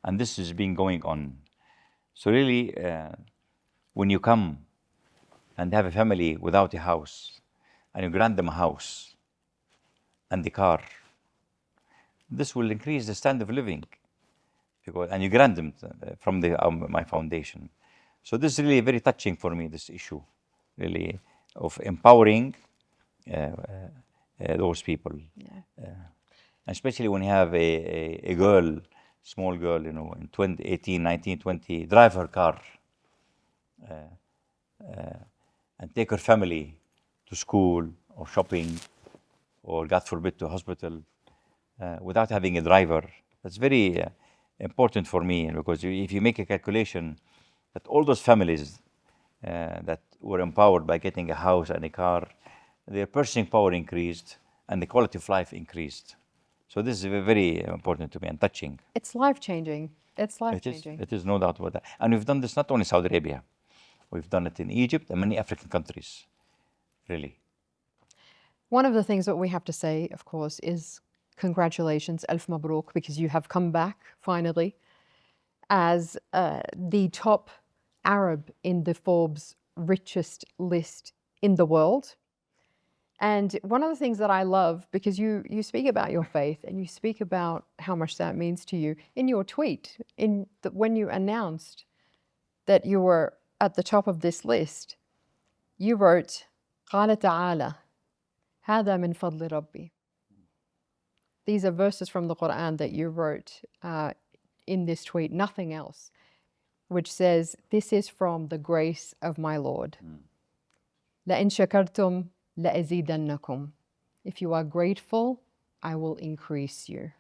And this has been going on. So really, when you come and have a family without a house, and you grant them a house and the car, this will increase the standard of living, and you grant them from my foundation. So this is really very touching for me, this issue, really, of empowering those people. Yeah. Especially when you have a girl, small girl, you know, in 18, 19, 20, drive her car and take her family to school or shopping or, God forbid, to hospital without having a driver. That's very important for me, because if you make a calculation that all those families that were empowered by getting a house and a car, their purchasing power increased and the quality of life increased. So this is very important to me and touching. It's life-changing. It's life-changing. It is, no doubt about that. And we've done this not only in Saudi Arabia. We've done it in Egypt and many African countries, really. One of the things that we have to say, of course, is congratulations, Alf Mabruk, because you have come back, finally, as the top Arab in the Forbes richest list in the world. And one of the things that I love, because you speak about your faith and you speak about how much that means to you, in your tweet, when you announced that you were at the top of this list, you wrote, قال تعالى هذا من فضل ربي. These are verses from the Quran that you wrote in this tweet, nothing else, which says, this is from the grace of my Lord. لَإِن شَكَرْتُمْ لَأَزِيدَنَّكُمْ. If you are grateful, I will increase you.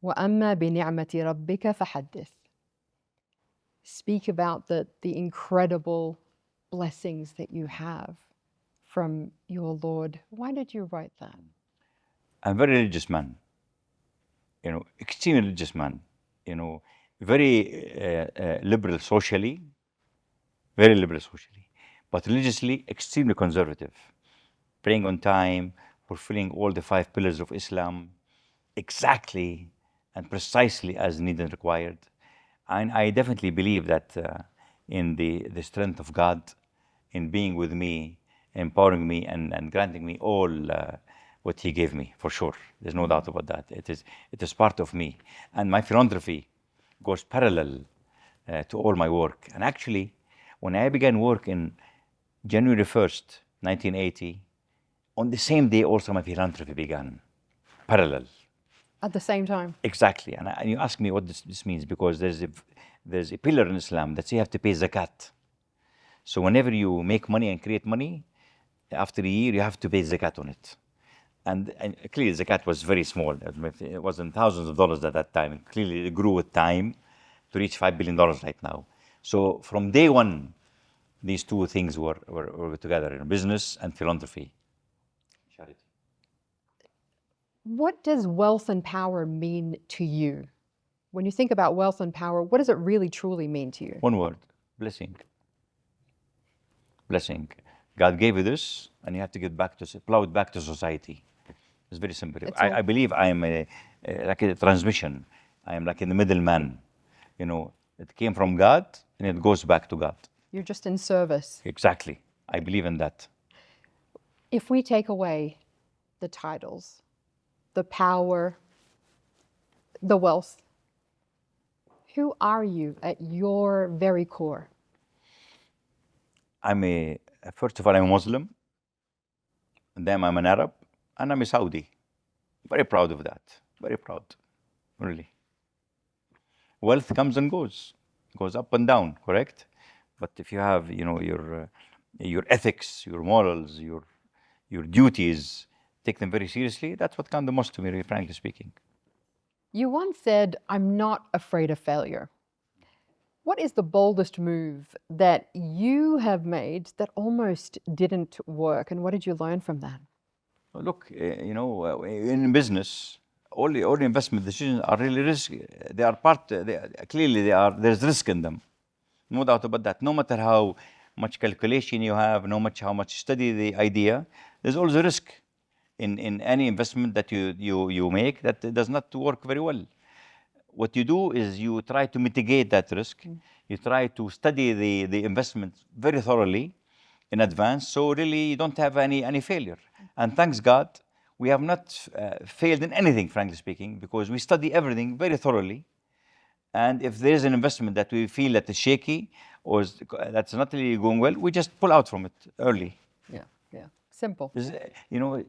وَأَمَّا بِنِعْمَةِ رَبِّكَ فَحَدِّثْ. Speak about the incredible blessings that you have from your Lord. Why did you write that? I'm a very religious man, you know, extremely religious man, you know, very liberal socially, but religiously extremely conservative, praying on time, fulfilling all the 5 pillars of Islam exactly and precisely as needed and required. And I definitely believe that in the strength of God, in being with me, empowering me and granting me all what He gave me, for sure. There's no doubt about that. It is part of me. And my philanthropy goes parallel to all my work. And actually, when I began work in January 1st, 1980, on the same day also my philanthropy began, parallel. At the same time? Exactly. And you ask me what this means, because there's a pillar in Islam that you have to pay zakat. So whenever you make money and create money, after a year you have to pay zakat on it. And clearly zakat was very small. It wasn't thousands of dollars at that time. Clearly it grew with time to reach $5 billion right now. So from day one, these two things were together, in business and philanthropy. Charity. What does wealth and power mean to you? When you think about wealth and power, what does it really truly mean to you? One word, blessing. Blessing. God gave you this, and you have to plow it back to society. It's very simple. I believe I am like a transmission. I am like a middleman. You know, it came from God, and it goes back to God. You're just in service. Exactly. I believe in that. If we take away the titles, the power, the wealth, who are you at your very core? First of all, I'm a Muslim, and then I'm an Arab, and I'm a Saudi. Very proud of that. Very proud, really. Wealth comes and goes up and down, correct? But if you have, your ethics, your morals, your duties, take them very seriously, that's what counts the most to me, frankly speaking. You once said, "I'm not afraid of failure." What is the boldest move that you have made that almost didn't work, and what did you learn from that? Well, look, in business, all the investment decisions are really risky. They are clearly there's risk in them. No doubt about that. No matter how much calculation you have, how much study the idea, there's always a risk in any investment that you make that does not work very well. What you do is you try to mitigate that risk. You try to study the investment very thoroughly in advance, so really you don't have any failure. And thanks God, we have not failed in anything, frankly speaking, because we study everything very thoroughly. And if there is an investment that we feel that is shaky or that's not really going well, we just pull out from it early. Yeah. Simple.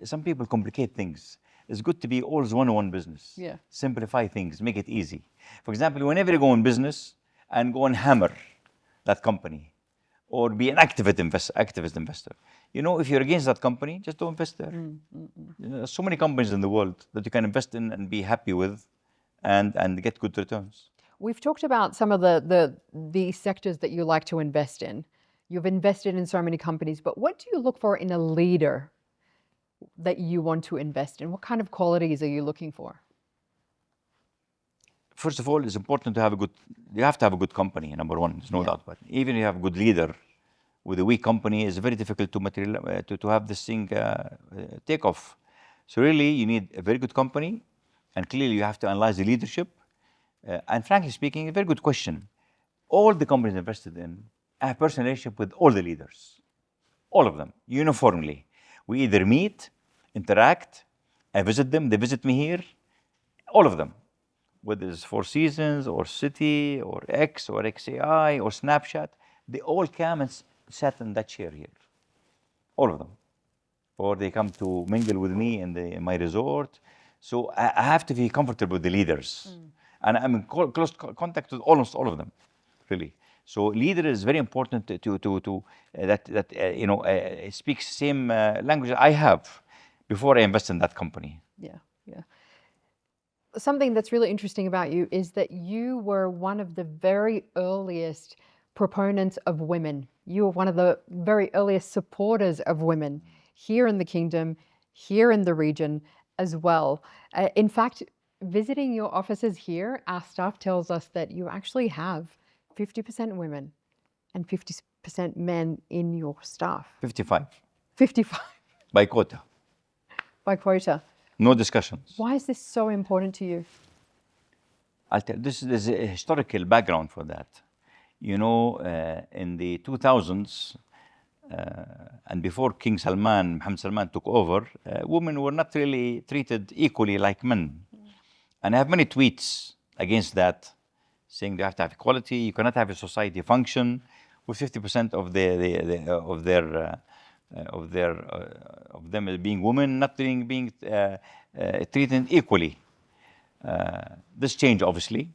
Some people complicate things. It's good to be always one-on-one business. Yeah. Simplify things, make it easy. For example, whenever you go in business and go and hammer that company or be an activist investor, if you're against that company, just don't invest there. There's so many companies in the world that you can invest in and be happy with and get good returns. We've talked about some of the sectors that you like to invest in. You've invested in so many companies, but what do you look for in a leader that you want to invest in? What kind of qualities are you looking for? First of all, it's important to have you have to have a good company, number one, there's no doubt about it. Even if you have a good leader with a weak company, it's very difficult to have this thing take off. So really, you need a very good company, and clearly you have to analyze the leadership. And frankly speaking, a very good question. All the companies invested in, I have a personal relationship with all the leaders, all of them, uniformly. We either meet, interact, I visit them, they visit me here, all of them. Whether it's Four Seasons or City or X or XAI or Snapchat, they all come and sat in that chair here, all of them. Or they come to mingle with me in my resort. So I have to be comfortable with the leaders. And I'm in close contact with almost all of them, really. So leader is very important that speaks the same language I have before I invest in that company. Yeah. Something that's really interesting about you is that you were one of the very earliest proponents of women. You were one of the very earliest supporters of women here in the kingdom, here in the region as well. In fact, visiting your offices here, our staff tells us that you actually have 50% women and 50% men in your staff. 55. 55. By quota. By quota. No discussions. Why is this so important to you? I'll tell you, there's a historical background for that. In the 2000s, and before King Mohammed Salman took over, women were not really treated equally like men. And I have many tweets against that, saying they have to have equality. You cannot have a society function with 50% of them as being women, not being treated equally. This changed, obviously.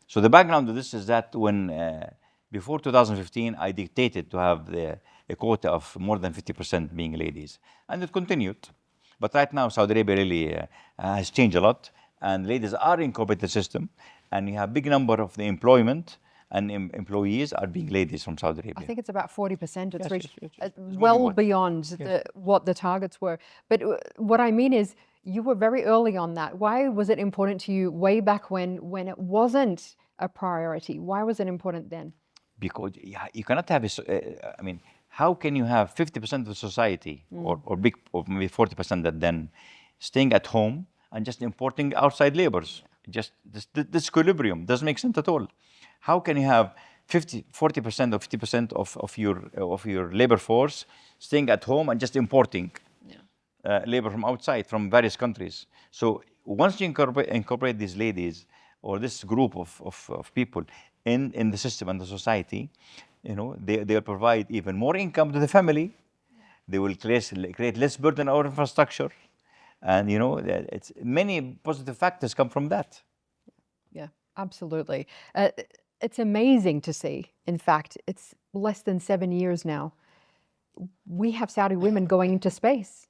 So the background to this is that when before 2015, I dictated to have a quota of more than 50% being ladies, and it continued. But right now, Saudi Arabia really has changed a lot, and ladies are incorporated the system, and you have a big number of the employment and employees are being ladies from Saudi Arabia. I think it's about 40%. It's reached yes. well beyond what the targets were. But what I mean is, you were very early on that. Why was it important to you way back when it wasn't a priority? Why was it important then? Because you cannot have how can you have 50% of the society or maybe 40% that then staying at home and just importing outside laborers? Just this equilibrium doesn't make sense at all. How can you have 40% or 50% of your labor force staying at home and just importing labor from outside, from various countries. So once you incorporate these ladies or this group of people in the system and the society, they'll provide even more income to the family. They will create less burden on our infrastructure. And, it's many positive factors come from that. Yeah, absolutely. It's amazing to see. In fact, it's less than 7 years now. We have Saudi women going into space.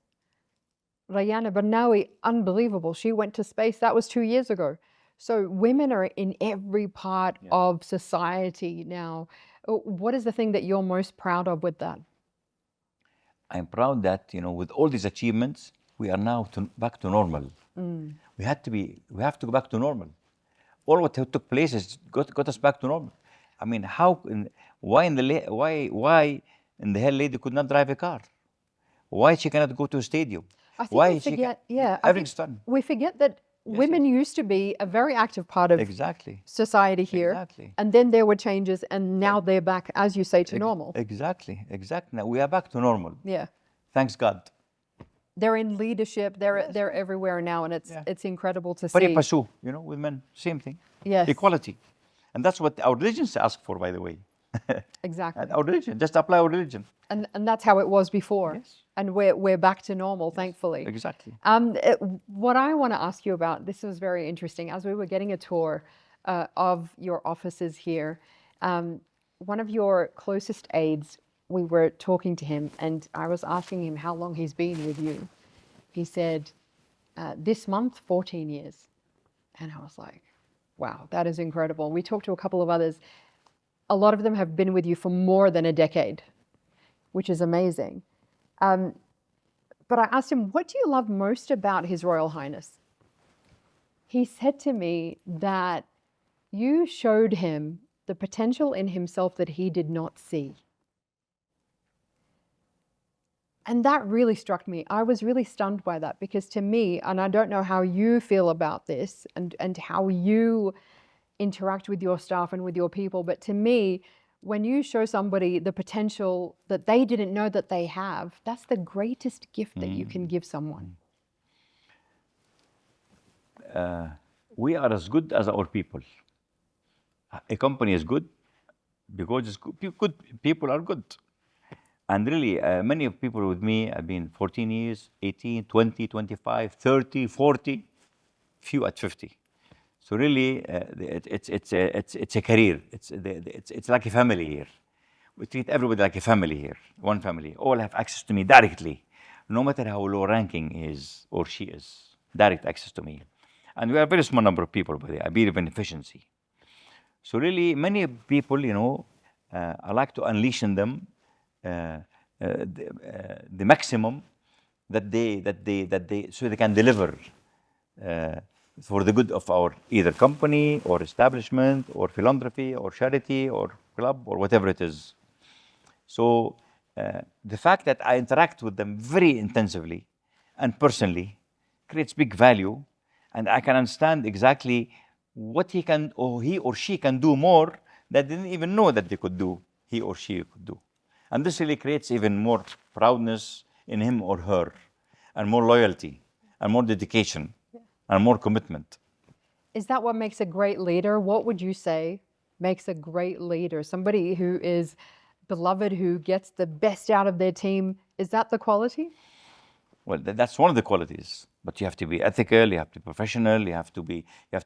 Rayana Barnawi, unbelievable. She went to space. That was 2 years ago. So women are in every part of society now. What is the thing that you're most proud of with that? I'm proud that, with all these achievements, we are now back to normal. We have to go back to normal. All what took place has got us back to normal. I mean, why in the hell lady could not drive a car? Why she cannot go to a stadium? I think Why we forget, everything's done. We forget that women used to be a very active part of society here. Exactly. And then there were changes, and now they're back, as you say, to normal. Exactly. Now we are back to normal. Yeah. Thanks God. They're in leadership. They're everywhere now, and it's incredible to see. Pari passu, with men, same thing. Yes. Equality, and that's what our religions ask for, by the way. Exactly. And our religion, just apply our religion. And that's how it was before. Yes. And we're back to normal, thankfully. Exactly. What I want to ask you about, this was very interesting. As we were getting a tour of your offices here, one of your closest aides, we were talking to him, and I was asking him how long he's been with you. He said, this month, 14 years. And I was like, wow, that is incredible. And we talked to a couple of others. A lot of them have been with you for more than a decade, which is amazing. But I asked him, what do you love most about His Royal Highness? He said to me that you showed him the potential in himself that he did not see. And that really struck me. I was really stunned by that, because to me, and I don't know how you feel about this and how you interact with your staff and with your people, but to me, when you show somebody the potential that they didn't know that they have, that's the greatest gift that you can give someone. We are as good as our people. A company is good because it's good people are good. And really, many of people with me have been 14 years, 18, 20, 25, 30, 40, few at 50. So really, it's a career. It's like a family here. We treat everybody like a family here, one family. All have access to me directly, no matter how low ranking is or she is. Direct access to me. And we are a very small number of people, but I believe in efficiency. So really, many people, I like to unleash in them the maximum that they so they can deliver for the good of our either company or establishment or philanthropy or charity or club or whatever it is. So the fact that I interact with them very intensively and personally creates big value, and I can understand exactly what he or she can do more that they didn't even know that they could do, he or she could do. And this really creates even more proudness in him or her, and more loyalty, and more dedication, and more commitment. Is that what makes a great leader? What would you say makes a great leader? Somebody who is beloved, who gets the best out of their team. Is that the quality? Well, that's one of the qualities. But you have to be ethical, you have to be professional, you have to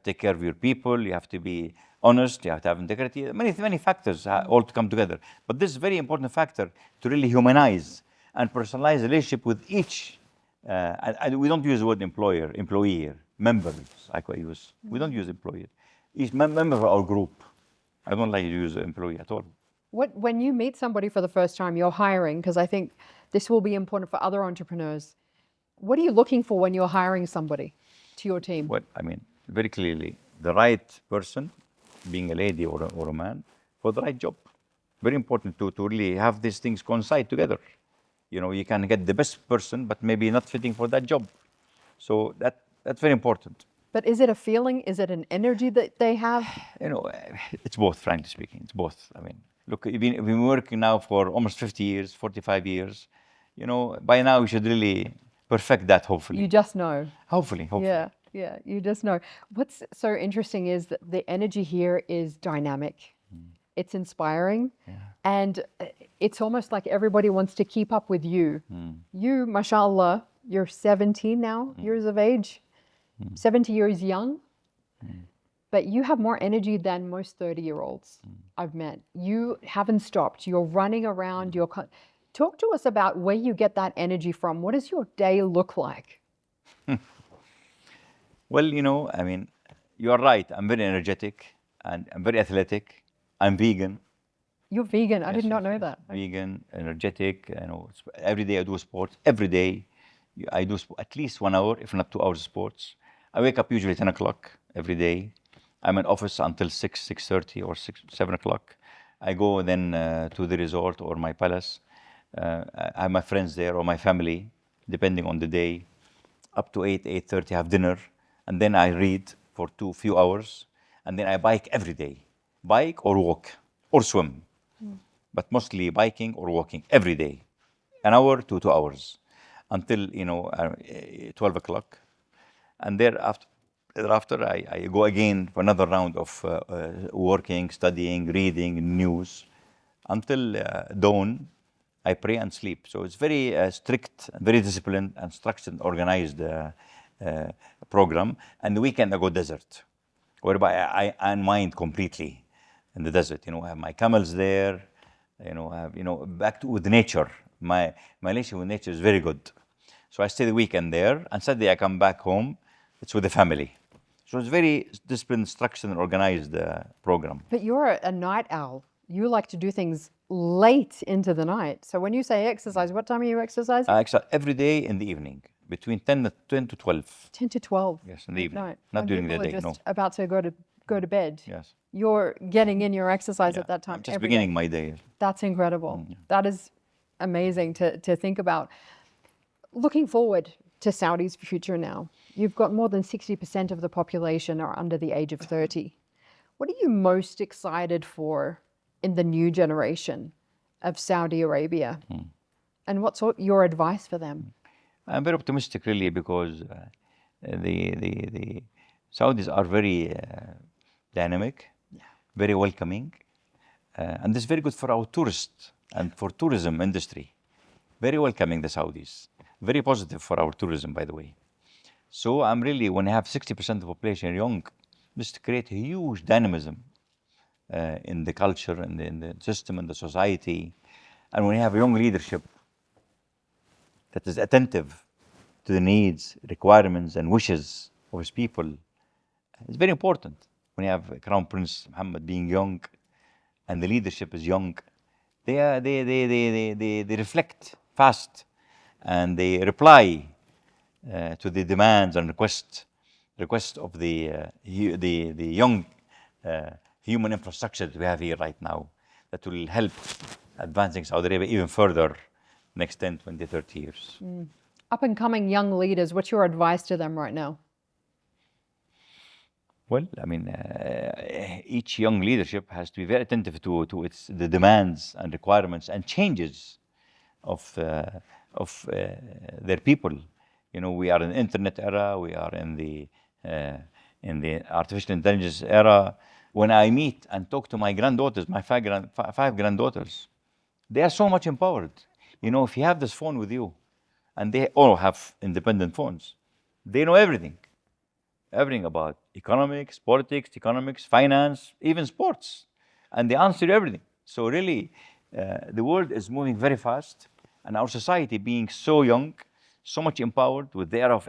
take care of your people, you have to be honest, you have to have integrity. Many factors all to come together. But this is a very important factor to really humanize and personalize the relationship with each. And we don't use the word employee here. Members, I use. We don't use employee. Each member of our group. I don't like to use employee at all. When you meet somebody for the first time, you're hiring, because I think this will be important for other entrepreneurs. What are you looking for when you're hiring somebody to your team? Well, I mean, very clearly, the right person, being a lady or a man, for the right job. Very important to really have these things coincide together. You can get the best person, but maybe not fitting for that job. So that's very important. But is it a feeling? Is it an energy that they have? You know, it's both, frankly speaking. It's both. I mean, look, we've been working now for almost 50 years, 45 years. You know, by now we should really perfect that, hopefully. You just know. Hopefully. Yeah, yeah, you just know. What's so interesting is that the energy here is dynamic. It's inspiring. And it's almost like everybody wants to keep up with you. You, mashallah, you're 17 now, years of age, 70 years young. But you have more energy than most 30-year-olds I've met. You haven't stopped. You're running around. Talk to us about where you get that energy from. What does your day look like? Well, you know, I mean, you are right. I'm very energetic and I'm very athletic. I'm vegan. You're vegan. I did not know that. Vegan, energetic. You know, every day I do sports. Every day I do at least 1 hour, if not 2 hours of sports. I wake up usually 10 o'clock every day. I'm in office until 6:30 or 7 o'clock. I go then to the resort or my palace. I have my friends there or my family, depending on the day. Up to 8:30, have dinner. And then I read for few hours. And then I bike every day. Bike or walk or swim. But mostly biking or walking every day. 1 hour to 2 hours until, you know, 12 o'clock. And thereafter, I go again for another round of working, studying, reading, news. Until dawn, I pray and sleep. So it's very strict, very disciplined and structured and organized program. And the weekend, I go desert, whereby I unwind completely in the desert. You know, I have my camels there. You know, I have, you know, back with nature. My relation with nature is very good. So I stay the weekend there, and Saturday I come back home. It's with the family. So it's very disciplined, structured, and organized program. But you're a night owl. You like to do things late into the night. So when you say exercise, what time are you exercising? I exercise every day in the evening, between 10 to 12. 10 to 12. Yes, in the evening. Night. Not When during the people are day, just no. about to go to bed. Yes. You're getting in your exercise Yeah. at that time. I'm just every beginning day. my day. That's incredible. That is amazing to think about. Looking forward to Saudi's future now, you've got more than 60% of the population are under the age of 30. What are you most excited for in the new generation of Saudi Arabia? And what's your advice for them? I'm very optimistic, really, because the Saudis are very dynamic, very welcoming, and this is very good for our tourists and for tourism industry. Very welcoming, the Saudis. Very positive for our tourism, by the way. So I'm really, when I have 60% of the population young, this creates a huge dynamism in the culture and in the system and the society. And when you have young leadership that is attentive to the needs, requirements, and wishes of his people, it's very important. When you have Crown Prince Mohammed being young and the leadership is young, they reflect fast and they reply to the demands and requests of the young human infrastructure that we have here right now that will help advancing Saudi Arabia even further next 10, 20, 30 years. Up and coming young leaders, what's your advice to them right now? Well, I mean, each young leadership has to be very attentive to the demands and requirements and changes of their people. You know, we are in the internet era. We are in the artificial intelligence era. When I meet and talk to my granddaughters, my five granddaughters, they are so much empowered. You know, if you have this phone with you, and they all have independent phones, they know everything about economics, politics, finance, even sports, and they answer everything. So really, the world is moving very fast, and our society being so young, so much empowered with the era of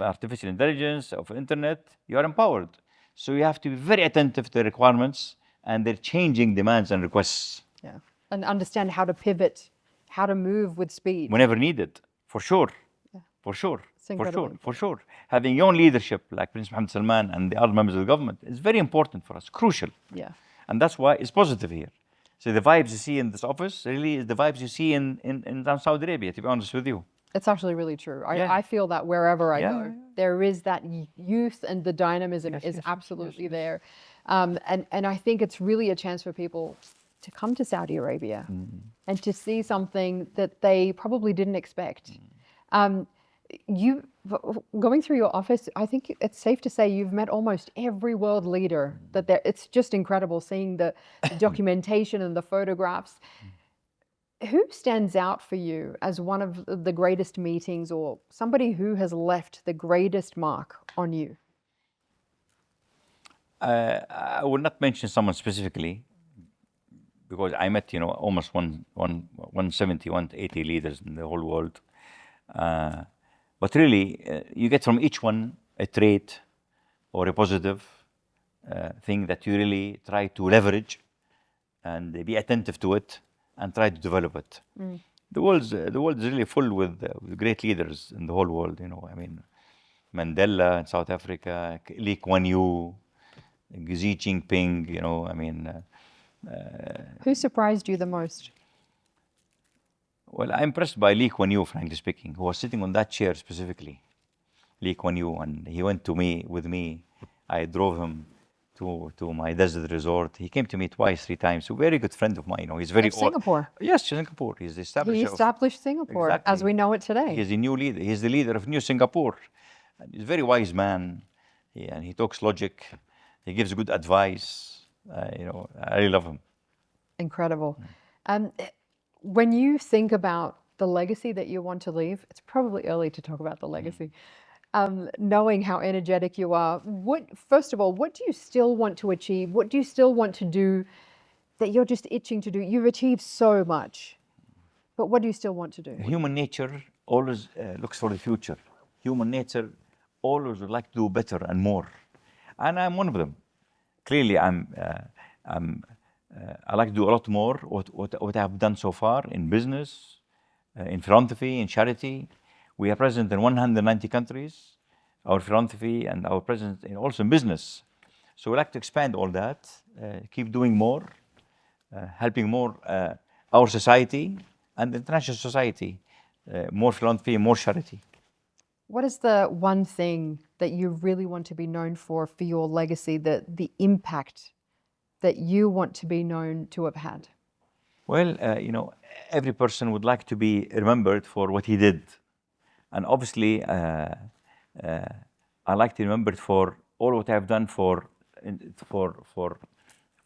artificial intelligence, of internet, you are empowered. So you have to be very attentive to the requirements and their changing demands and requests. Yeah, and understand how to pivot, how to move with speed. Whenever needed, for sure. Yeah. For sure. For sure. Having young leadership like Prince Mohammed Salman and the other members of the government is very important for us, crucial. Yeah. And that's why it's positive here. So the vibes you see in this office really is the vibes you see in Saudi Arabia, to be honest with you. It's actually really true. Yeah. I feel that wherever I Yeah, go, yeah. there is that youth and the dynamism is absolutely there. And I think it's really a chance for people to come to Saudi Arabia and to see something that they probably didn't expect. Going through your office, I think it's safe to say you've met almost every world leader that there. It's just incredible seeing the documentation and the photographs. Who stands out for you as one of the greatest meetings, or somebody who has left the greatest mark on you? I will not mention someone specifically because I met, almost 170, 180 leaders in the whole world. But really, you get from each one a trait or a positive thing that you really try to leverage and be attentive to it and try to develop it. The world is really full with great leaders in the whole world. I mean, Mandela in South Africa, Lee Kuan Yew, Xi Jinping. Who surprised you the most? Well, I'm impressed by Lee Kuan Yew, frankly speaking, who was sitting on that chair specifically. Lee Kuan Yew, and he went with me. I drove him to my desert resort. He came to me twice, 3 times. A very good friend of mine. He's very Singapore. Yes, Singapore. He's the established. He established Singapore as we know it today. He's the new leader. He's the leader of New Singapore. And he's a very wise man. And he talks logic. He gives good advice. I really love him. Incredible. When you think about the legacy that you want to leave, it's probably early to talk about the legacy. Knowing how energetic you are, first of all, what do you still want to achieve? What do you still want to do that you're just itching to do? You've achieved so much, but what do you still want to do? Human nature always looks for the future. Human nature always would like to do better and more, and I'm one of them. Clearly, I like to do a lot more. What I've done so far in business, in philanthropy, in charity. We are present in 190 countries, our philanthropy and our presence also in business. So we like to expand all that, keep doing more, helping more our society and the international society, more philanthropy, more charity. What is the one thing that you really want to be known for your legacy, the impact that you want to be known to have had? Well, every person would like to be remembered for what he did. And obviously, I like to be remembered for all what I've done for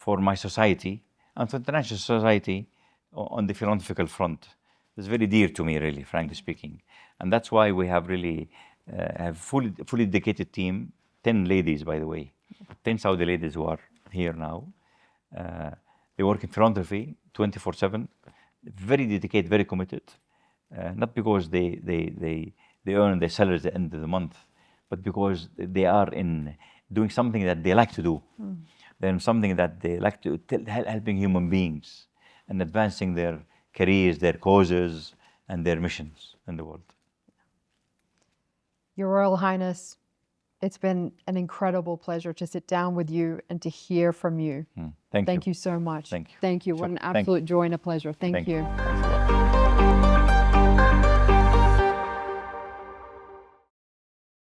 my society and for international society on the philanthropical front. It's very dear to me, really, frankly speaking. And that's why we have really have fully dedicated team, 10 ladies, by the way, 10 Saudi ladies who are here now. They work in philanthropy 24/7, very dedicated, very committed. Not because they earn their salaries at the end of the month, but because they are in doing something that they like to do. They're in something that they like to helping human beings and advancing their careers, their causes, and their missions in the world. Your Royal Highness, it's been an incredible pleasure to sit down with you and to hear from you. Thank you. Thank you so much. Thank you. Thank you. What an absolute joy and a pleasure. Thank you. Thanks a lot.